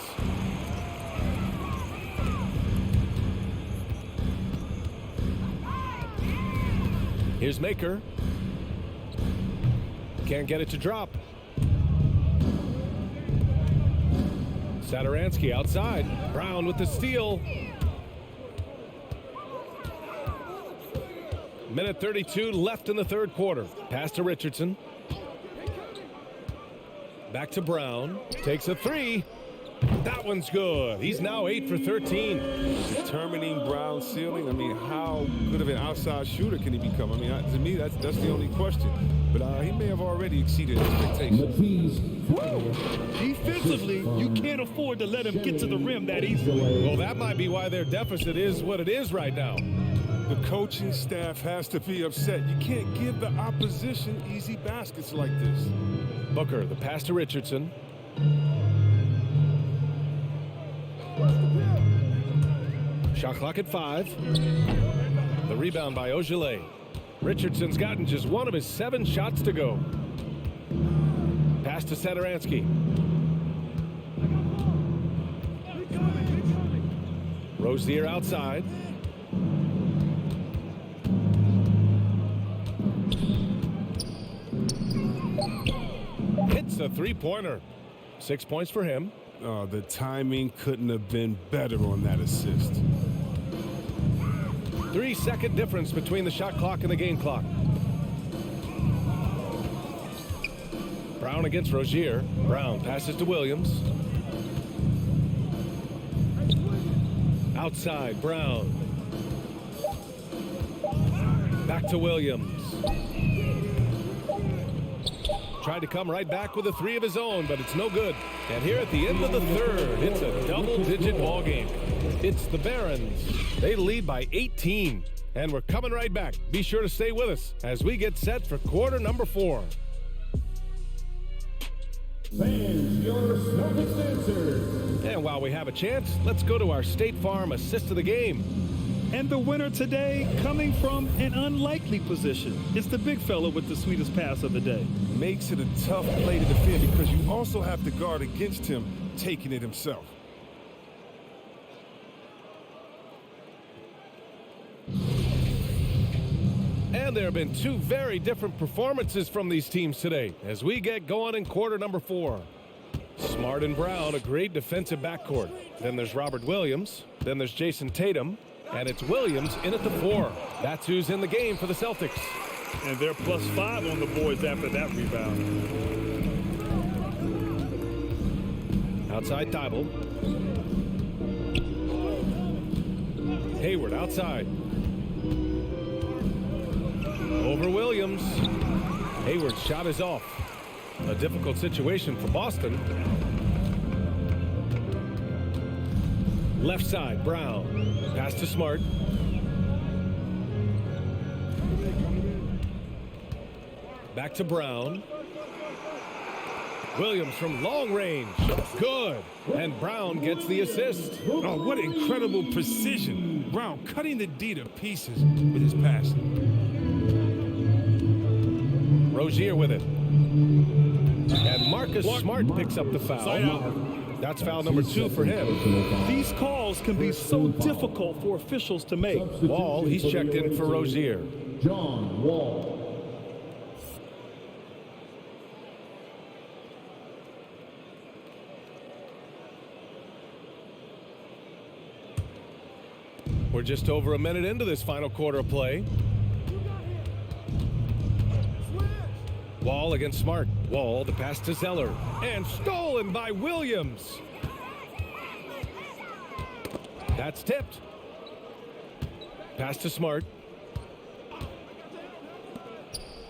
Here's Maker. Can't get it to drop. Satoransky outside. Brown with the steal. Minute 32 left in the third quarter. Pass to Richardson. Back to Brown. Takes a 3. That one's good. He's now 8 for 13. Determining Brown's ceiling. I mean, how good of an outside shooter can he become? I mean, to me, that's the only question. But he may have already exceeded expectations. Defensively, you can't afford to let him get to the rim that easily. Well, that might be why their deficit is what it is right now. The coaching staff has to be upset. You can't give the opposition easy baskets like this. Booker, the pass to Richardson. Shot clock at 5. The rebound by Ogilvy. Richardson's gotten just one of his 7 shots to go. Pass to Satoransky. Rozier outside. Hits a 3-pointer. 6 points for him. Oh, the timing couldn't have been better on that assist. 3-second difference between the shot clock and the game clock. Brown against Rozier. Brown passes to Williams. Outside, Brown. Back to Williams. tried to come right back with a three of his own, but it's no good. And here at the end of the third, it's a double-digit ball game. It's the Barons. They lead by 18. And we're coming right back. Be sure to stay with us as we get set for quarter number 4. Fans, your Celtics answer. And while we have a chance, let's go to our State Farm assist of the game. And the winner today coming from an unlikely position. It's the big fella with the sweetest pass of the day. Makes it a tough play to defend because you also have to guard against him taking it himself. And there have been two very different performances from these teams today as we get going in quarter number 4. Smart and Brown, a great defensive backcourt. Then there's Robert Williams. Then there's Jayson Tatum. And it's Williams in at the 4. That's who's in the game for the Celtics. And they're +5 on the boards after that rebound. Outside Thibault. Hayward outside. Over Williams. Hayward's shot is off. A difficult situation for Boston. Left side, Brown. Pass to Smart. Back to Brown. Williams from long range. Good. And Brown gets the assist. Oh, what incredible precision. Brown cutting the D to pieces with his passing. Rozier with it. And Marcus Smart picks up the foul. That's foul number 2 for him. These calls can be so difficult for officials to make. Wall, he's checked in for Rozier. John Wall. We're just over a minute into this final quarter of play. Wall against Smart. Wall, the pass to Zeller. And stolen by Williams. That's tipped. Pass to Smart.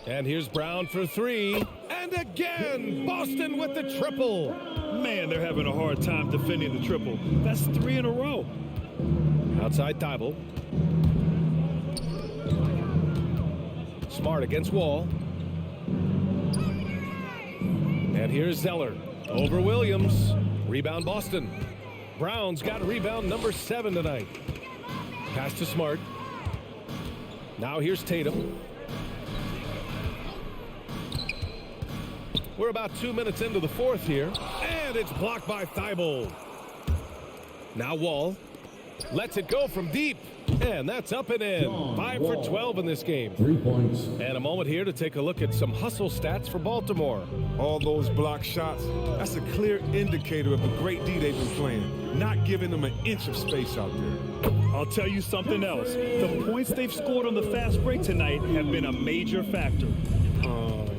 And here's Brown for 3. And again, Boston with the triple. Man, they're having a hard time defending the triple. That's 3 in a row. Outside Thibault. Smart against Wall. And here's Zeller. Over Williams. Rebound Boston. Brown's got rebound number 7 tonight. Pass to Smart. Now here's Tatum. We're about 2 minutes into the 4th here. And it's blocked by Thibault. Now Wall. Lets it go from deep. And that's up and in. 5 for 12 in this game. 3 points. And a moment here to take a look at some hustle stats for Baltimore. All those block shots, that's a clear indicator of a great D they've been playing. Not giving them an inch of space out there. I'll tell you something else. The points they've scored on the fast break tonight have been a major factor.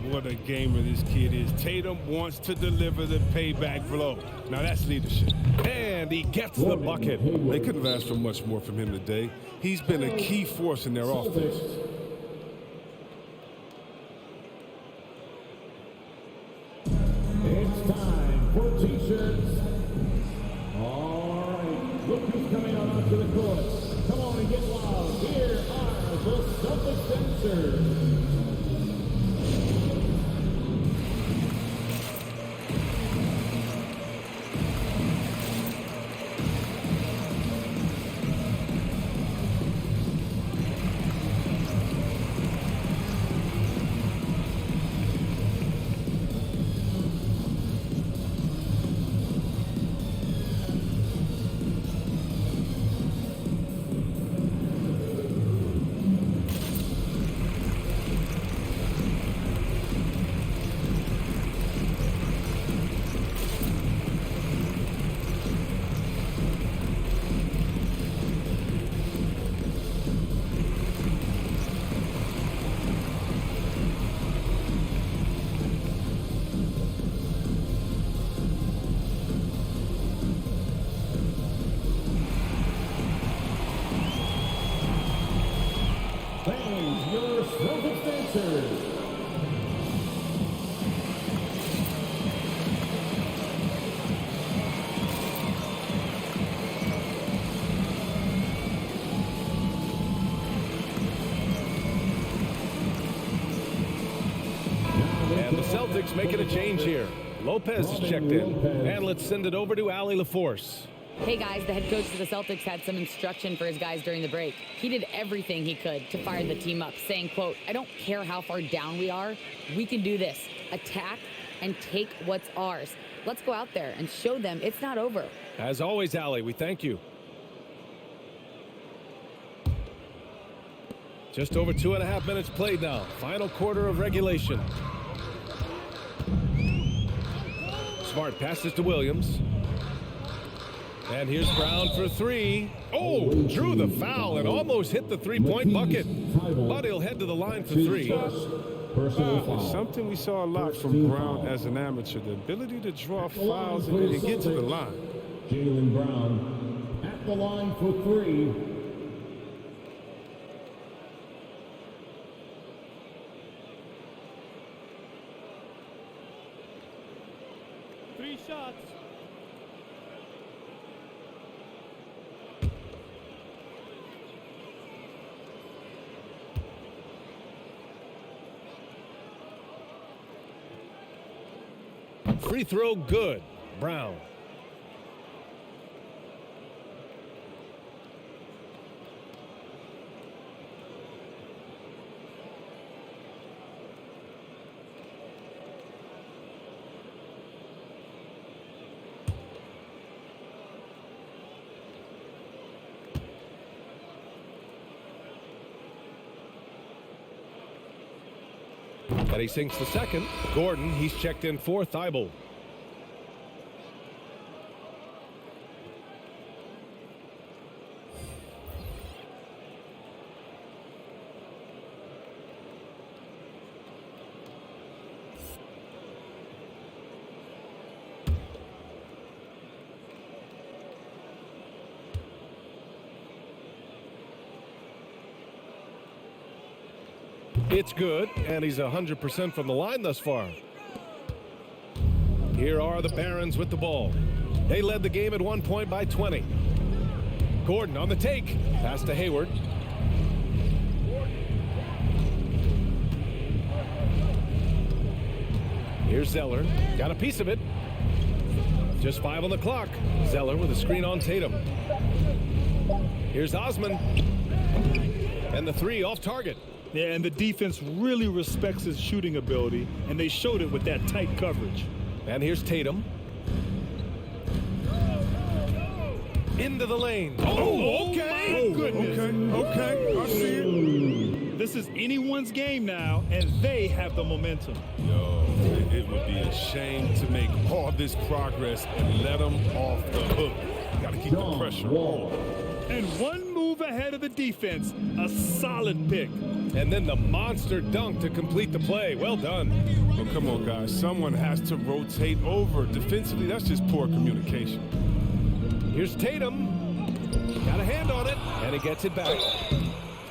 What a gamer this kid is. Tatum wants to deliver the payback blow. Now that's leadership. And he gets the bucket. They couldn't have asked for much more from him today. He's been a key force in their offense. It's time for T-shirts. All right, look who's coming out onto the court. Come on and get loud. Here are the Celtics dancers. making a change here. Lopez is checked in. And let's send it over to Allie LaForce. Hey guys, the head coach of the Celtics had some instruction for his guys during the break. He did everything he could to fire the team up, saying, quote, "I don't care how far down we are. We can do this. Attack and take what's ours. Let's go out there and show them it's not over." As always, Allie, we thank you. Just over 2.5 minutes played now. Final quarter of regulation. Smart passes to Williams. And here's Brown for three. Oh, drew the foul and almost hit the three-point bucket. But he'll head to the line for three. Something we saw a lot from Brown as an amateur, the ability to draw fouls and get to the line. Jaylen Brown at the line for three. Three shots. Free throw good. Brown. And he sinks the second. Gordon, he's checked in for Thibault. It's good, and he's 100% from the line thus far. Here are the Barons with the ball. They led the game at one point by 20. Gordon on the take. Pass to Hayward. Here's Zeller. Got a piece of it. Just 5 on the clock. Zeller with a screen on Tatum. Here's Osman. And the three off target. Yeah, and the defense really respects his shooting ability, and they showed it with that tight coverage. And here's Tatum. Into the lane. Oh, okay. Oh, goodness. Okay, I see it. This is anyone's game now, and they have the momentum. Yo, it would be a shame to make all this progress and let them off the hook. Got to keep the pressure on. And one move ahead of the defense, a solid pick. And then the monster dunk to complete the play. Well done. Well, come on, guys. Someone has to rotate over. Defensively, that's just poor communication. Here's Tatum. Got a hand on it, and he gets it back.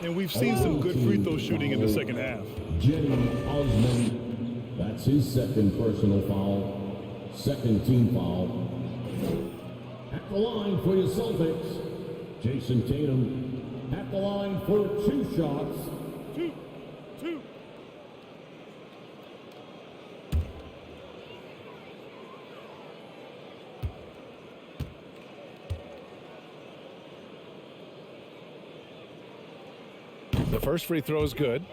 And we've seen some good free throw shooting in the second half. Jaylen Osman, that's his second personal foul, second team foul. At the line for your Celtics, Jayson Tatum at the line for 2 shots. Two. The first free throw is good.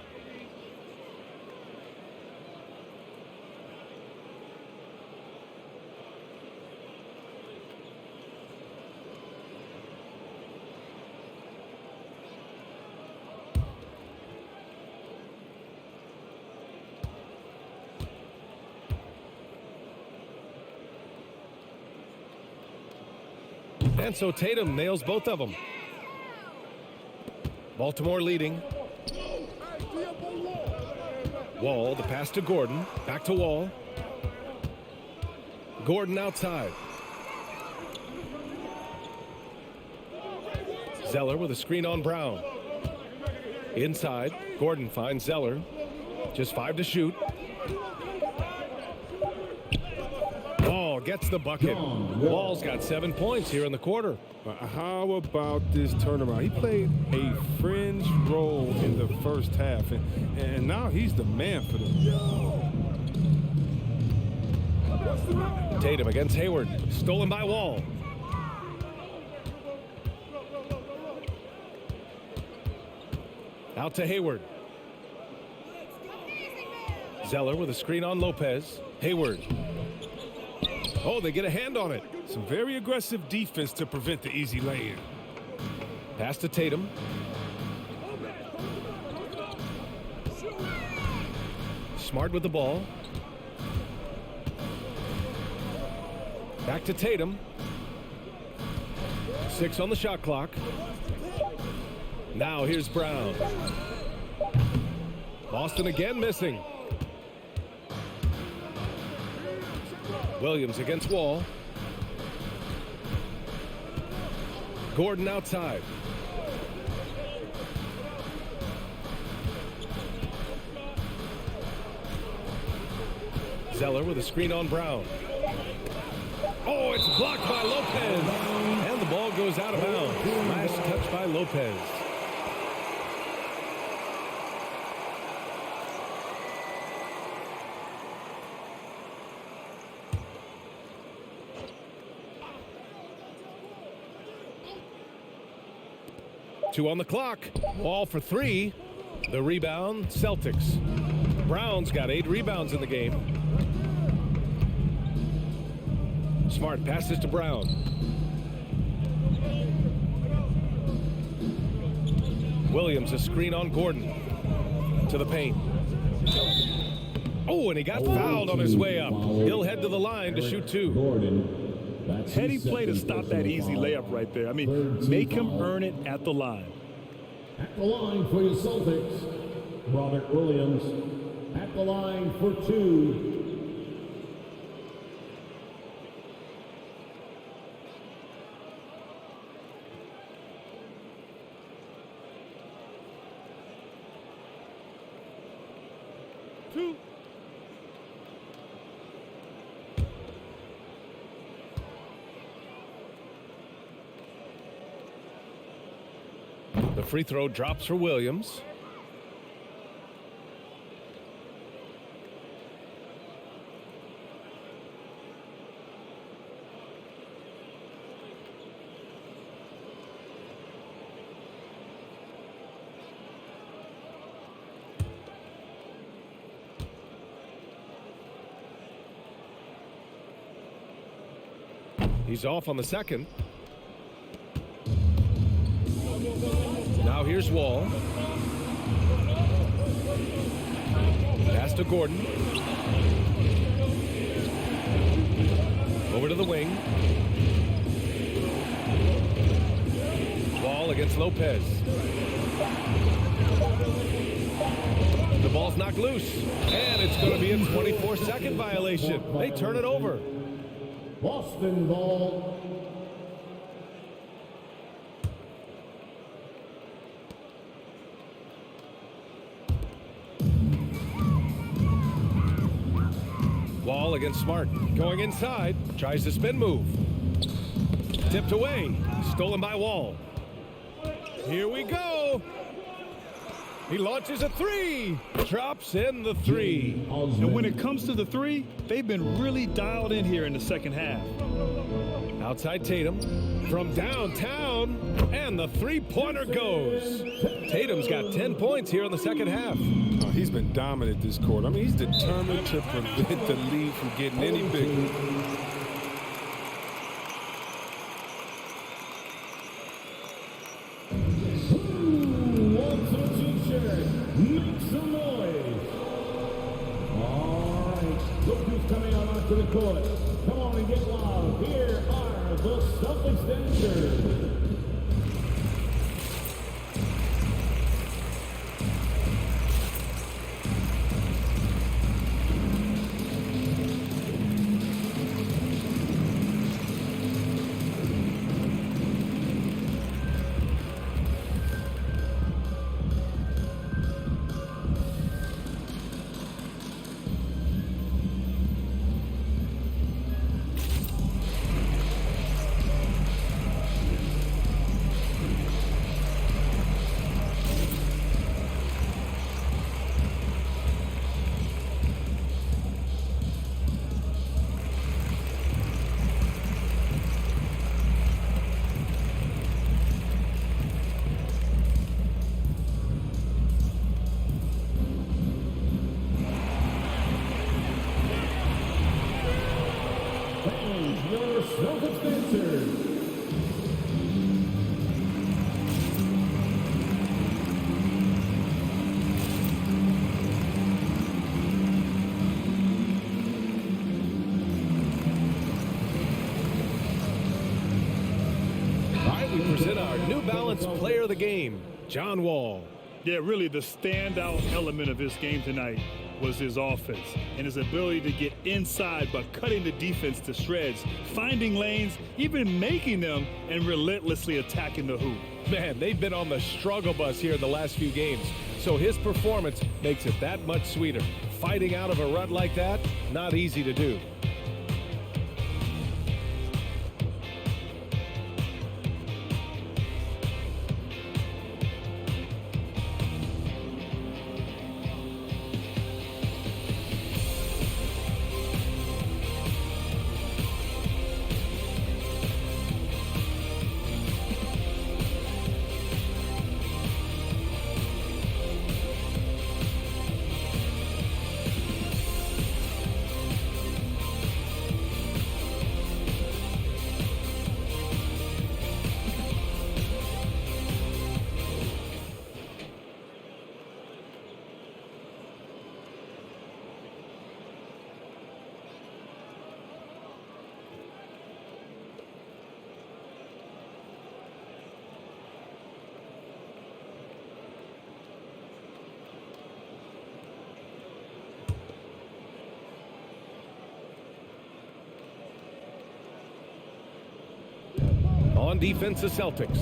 And so Tatum nails both of them. Baltimore leading. Wall, the pass to Gordon. Back to Wall. Gordon outside. Zeller with a screen on Brown. Inside, Gordon finds Zeller. Just 5 to shoot. Wall gets the bucket. Wall's got 7 points here in the quarter. How about this turnaround? He played a fringe role in the first half, and now he's the man for them. Tatum against Hayward. Stolen by Wall. Out to Hayward. Zeller with a screen on Lopez. Hayward. Oh, they get a hand on it. Some very aggressive defense to prevent the easy lay-in. Pass to Tatum. Smart with the ball. Back to Tatum. 6 on the shot clock. Now here's Brown. Boston again missing. Williams against Wall. Gordon outside. Zeller with a screen on Brown. Oh, it's blocked by Lopez. And the ball goes out of bounds. Last touch by Lopez. Two on the clock. Wall for 3. The rebound, Celtics. Brown's got 8 rebounds in the game. Smart passes to Brown. Williams a screen on Gordon. To the paint. Oh, and he got fouled on his way up. He'll head to the line to shoot 2. Heady play to stop that easy layup right there. I mean, make him earn it at the line. At the line for your Celtics, Robert Williams. At the line for 2. The free throw drops for Williams. He's off on the second. Now here's Wall. Pass to Gordon. Over to the wing. Wall against Lopez. The ball's knocked loose. And it's going to be a 24-second violation. They turn it over. Boston ball. Wall against Smart. Going inside. Tries the spin move. Tipped away. Stolen by Wall. Here we go. He launches a 3. Drops in the 3. And when it comes to the 3, they've been really dialed in here in the second half. Outside Tatum. From downtown. And the 3-pointer goes. Tatum's got 10 points here in the second half. Oh, he's been dominant this quarter. I mean, he's determined to prevent the lead from getting any bigger. Coming on onto the court. Come on and get loud. Here are the Celtics dancers. your Celtics dancers. We present our New Balance Player of the Game, John Wall. Yeah, really the standout element of his game tonight was his offense and his ability to get inside by cutting the defense to shreds, finding lanes, even making them, and relentlessly attacking the hoop. Man, they've been on the struggle bus here in the last few games, so his performance makes it that much sweeter. Fighting out of a rut like that, not easy to do. On defense, the Celtics.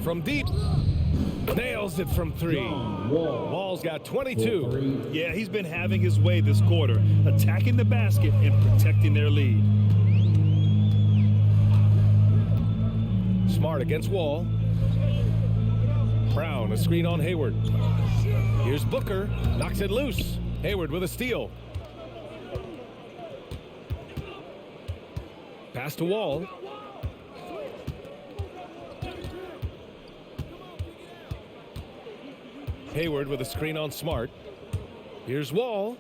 From deep, nails it from three. Wall's got 22. Yeah, he's been having his way this quarter, attacking the basket and protecting their lead. Smart against Wall. Brown, a screen on Hayward. Here's Booker, knocks it loose. Hayward with a steal. Pass to Wall. Hayward with a screen on Smart. Here's Wall.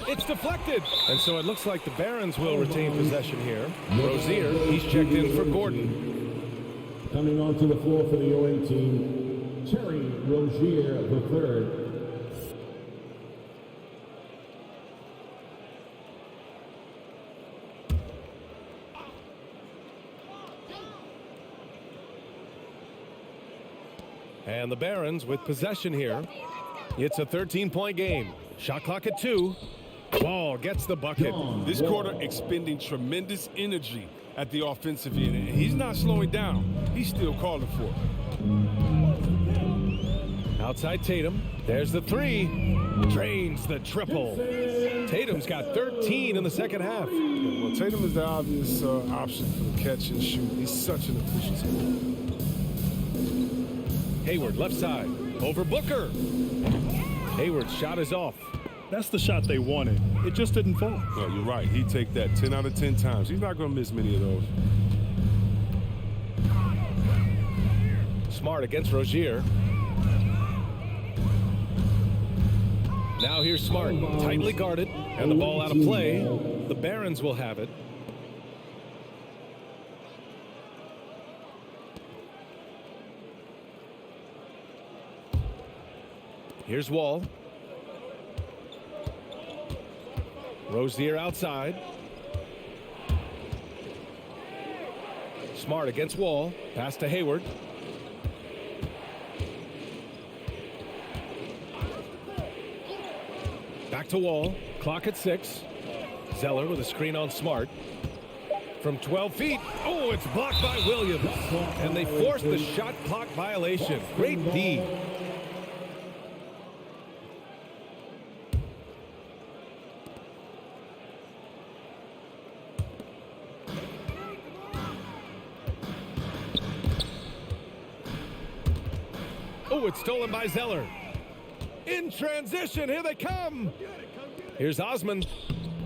It's deflected. And so it looks like the Barons will retain possession here. Rozier, he's checked in for Gordon. Coming onto the floor for the OA team, Terry Rozier III. And the Barons with possession here. It's a 13-point game. Shot clock at 2. Wall gets the bucket. This quarter expending tremendous energy at the offensive end. And he's not slowing down. He's still calling for it. Outside Tatum. There's the 3. Drains the triple. Tatum's got 13 in the second half. Well, Tatum is the obvious option for the catch and shoot. He's such an efficient scorer. Hayward left side. Over Booker. Hayward's shot is off. That's the shot they wanted. It just didn't fall. No, you're right. He'd take that 10 out of 10 times. He's not going to miss many of those. Smart against Rozier. Now here's Smart. Tightly guarded. And the ball out of play. The Barons will have it. Here's Wall. Rozier outside. Smart against Wall. Pass to Hayward. Back to Wall. Clock at 6. Zeller with a screen on Smart. From 12 feet. Oh, it's blocked by Williams. And they forced the shot clock violation. Great D. Oh, it's stolen by Zeller. In transition, here they come. Here's Osman.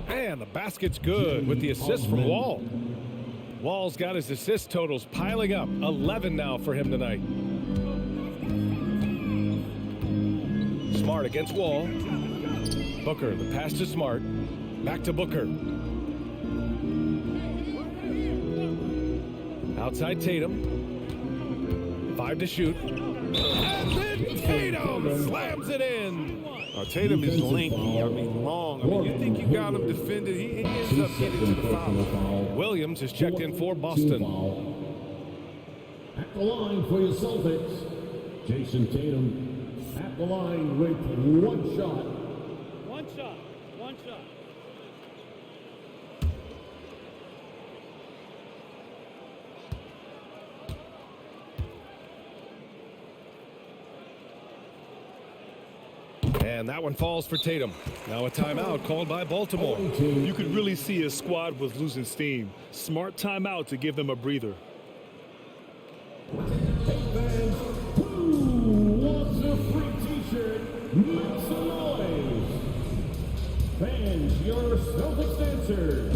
And the basket's good with the assist from Wall. Wall's got his assist totals piling up. 11 now for him tonight. Smart against Wall. Booker, the pass to Smart. Back to Booker. Outside Tatum. 5 to shoot. And then Tatum slams it in. Tatum is lanky, long. You think you got him defended, he ends up getting to the foul. Williams is checked in for Boston. At the line for your Celtics, Jayson Tatum at the line with one shot. One shot. And that one falls for Tatum. Now a timeout called by Baltimore. You could really see his squad was losing steam. Smart timeout to give them a breather. Hey fans, who wants a free t-shirt? Make some noise. Fans, your Celtics dancers.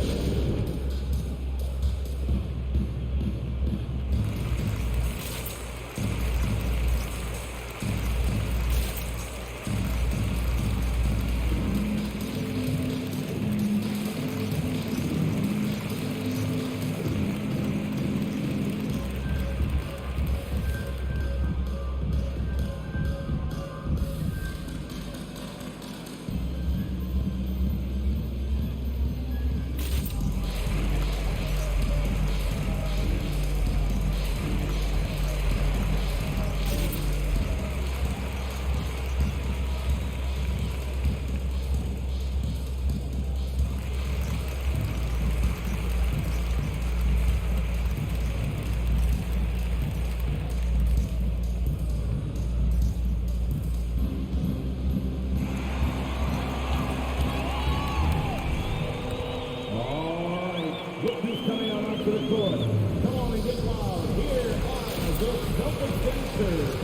Look who's coming out onto the court. Come on and get loud. Here are the Celtics dancers.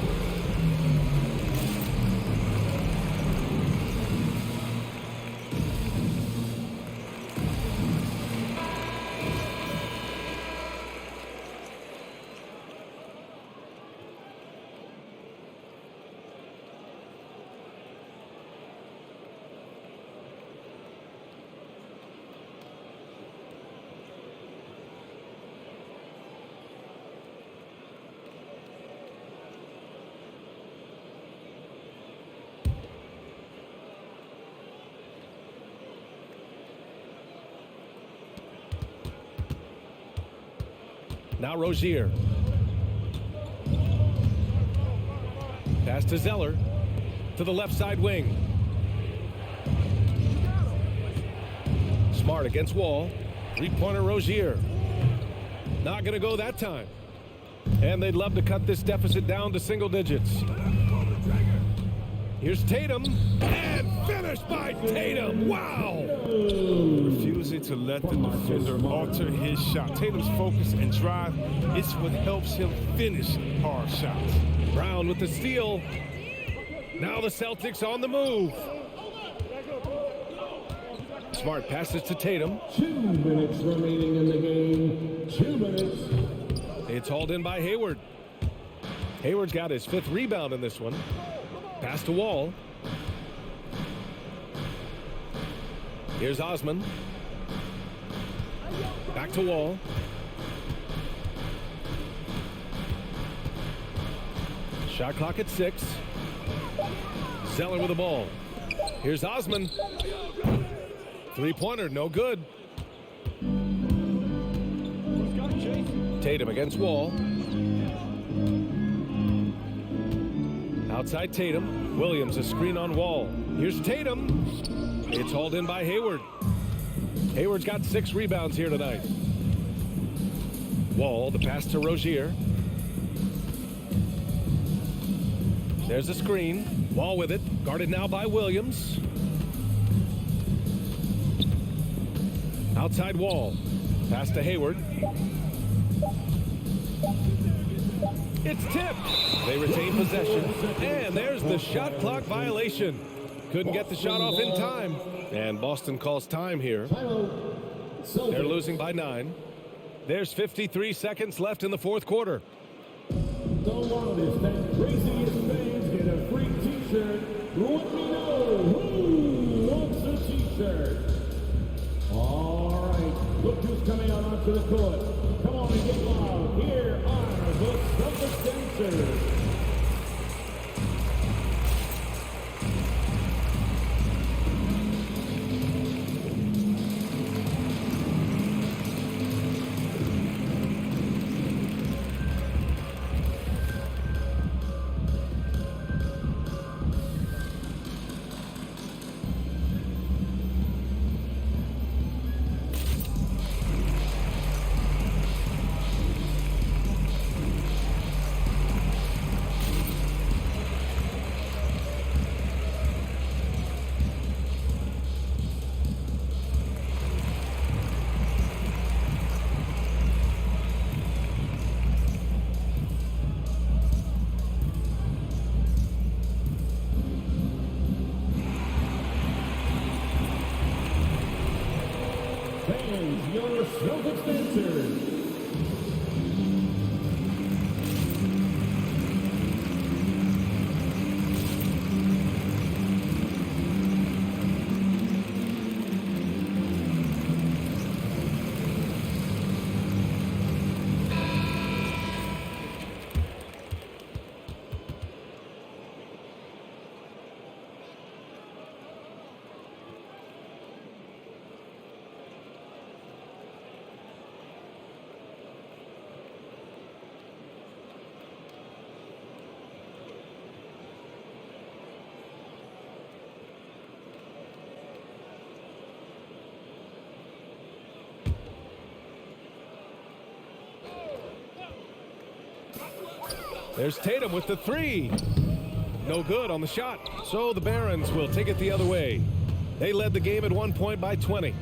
Now Rozier. Pass to Zeller. To the left side wing. Smart against Wall. Three-pointer Rozier. Not going to go that time. And they'd love to cut this deficit down to single digits. Here's Tatum. And finished by Tatum. Wow. Refusing to let the defender alter his shot. Tatum's focus and drive, it's what helps him finish hard shots. Brown with the steal. Now the Celtics on the move. Smart passes to Tatum. 2 minutes remaining in the game. 2 minutes. It's hauled in by Hayward. Hayward's got his 5th rebound in this one. Pass to Wall. Here's Osman. Back to Wall. Shot clock at 6. Zeller with the ball. Here's Osman. Three-pointer, no good. Tatum against Wall. Outside Tatum. Williams, a screen on Wall. Here's Tatum. It's hauled in by Hayward. Hayward's got 6 rebounds here tonight. Wall, the pass to Rozier. There's a screen. Wall with it. Guarded now by Williams. Outside Wall. Pass to Hayward. It's tipped. They retain possession. And there's the shot clock violation. Couldn't get the shot off in time. And Boston calls time here. They're losing by 9. There's 53 seconds left in the 4th quarter. The loudest and craziest fans get a free t-shirt. Let me know who wants a t-shirt. to the court. Come on and get loud. Here are the Celtics dancers. Fans, your Celtics dancers. There's Tatum with the three. No good on the shot. So the Barons will take it the other way. They led the game at one point by 20.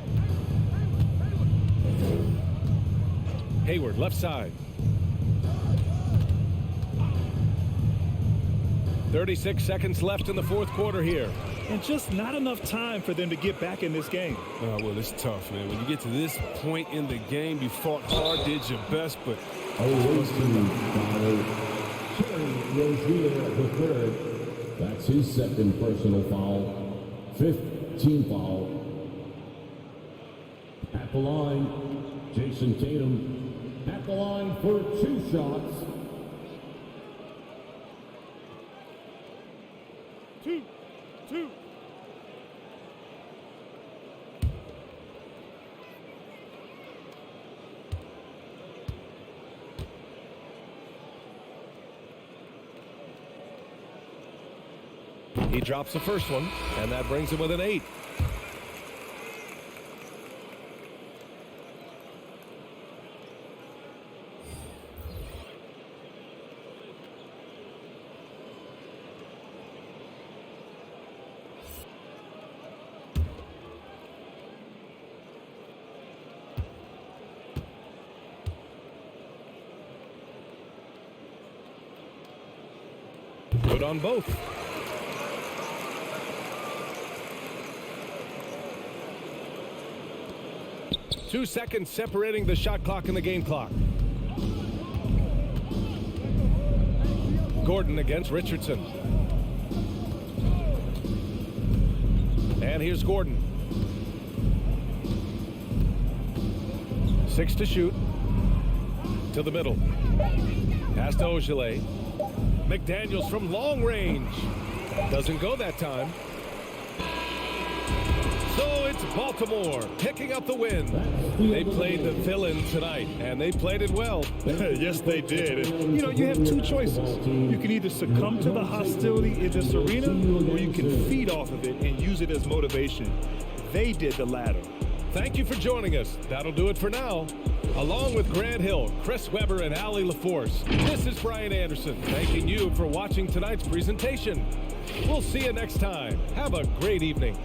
Hayward, left side. 36 seconds left in the fourth quarter here. And just not enough time for them to get back in this game. Well, it's tough, man. When you get to this point in the game, you fought hard, did your best, but... Rozier the third. That's his second personal foul. Fifth team foul. At the line, Jayson Tatum. At the line for 2 shots. Two. He drops the first one, and that brings him within 8. Good on both. 2 seconds separating the shot clock and the game clock. Gordon against Richardson. And here's Gordon. 6 to shoot. To the middle. Pass to Ogilvy. McDaniels from long range. Doesn't go that time. So it's Baltimore picking up the win. They played the villain tonight, and they played it well. Yes, they did. And, you have 2 choices. You can either succumb to the hostility in this arena, or you can feed off of it and use it as motivation. They did the latter. Thank you for joining us. That'll do it for now. Along with Grant Hill, Chris Webber, and Allie LaForce, this is Brian Anderson, thanking you for watching tonight's presentation. We'll see you next time. Have a great evening.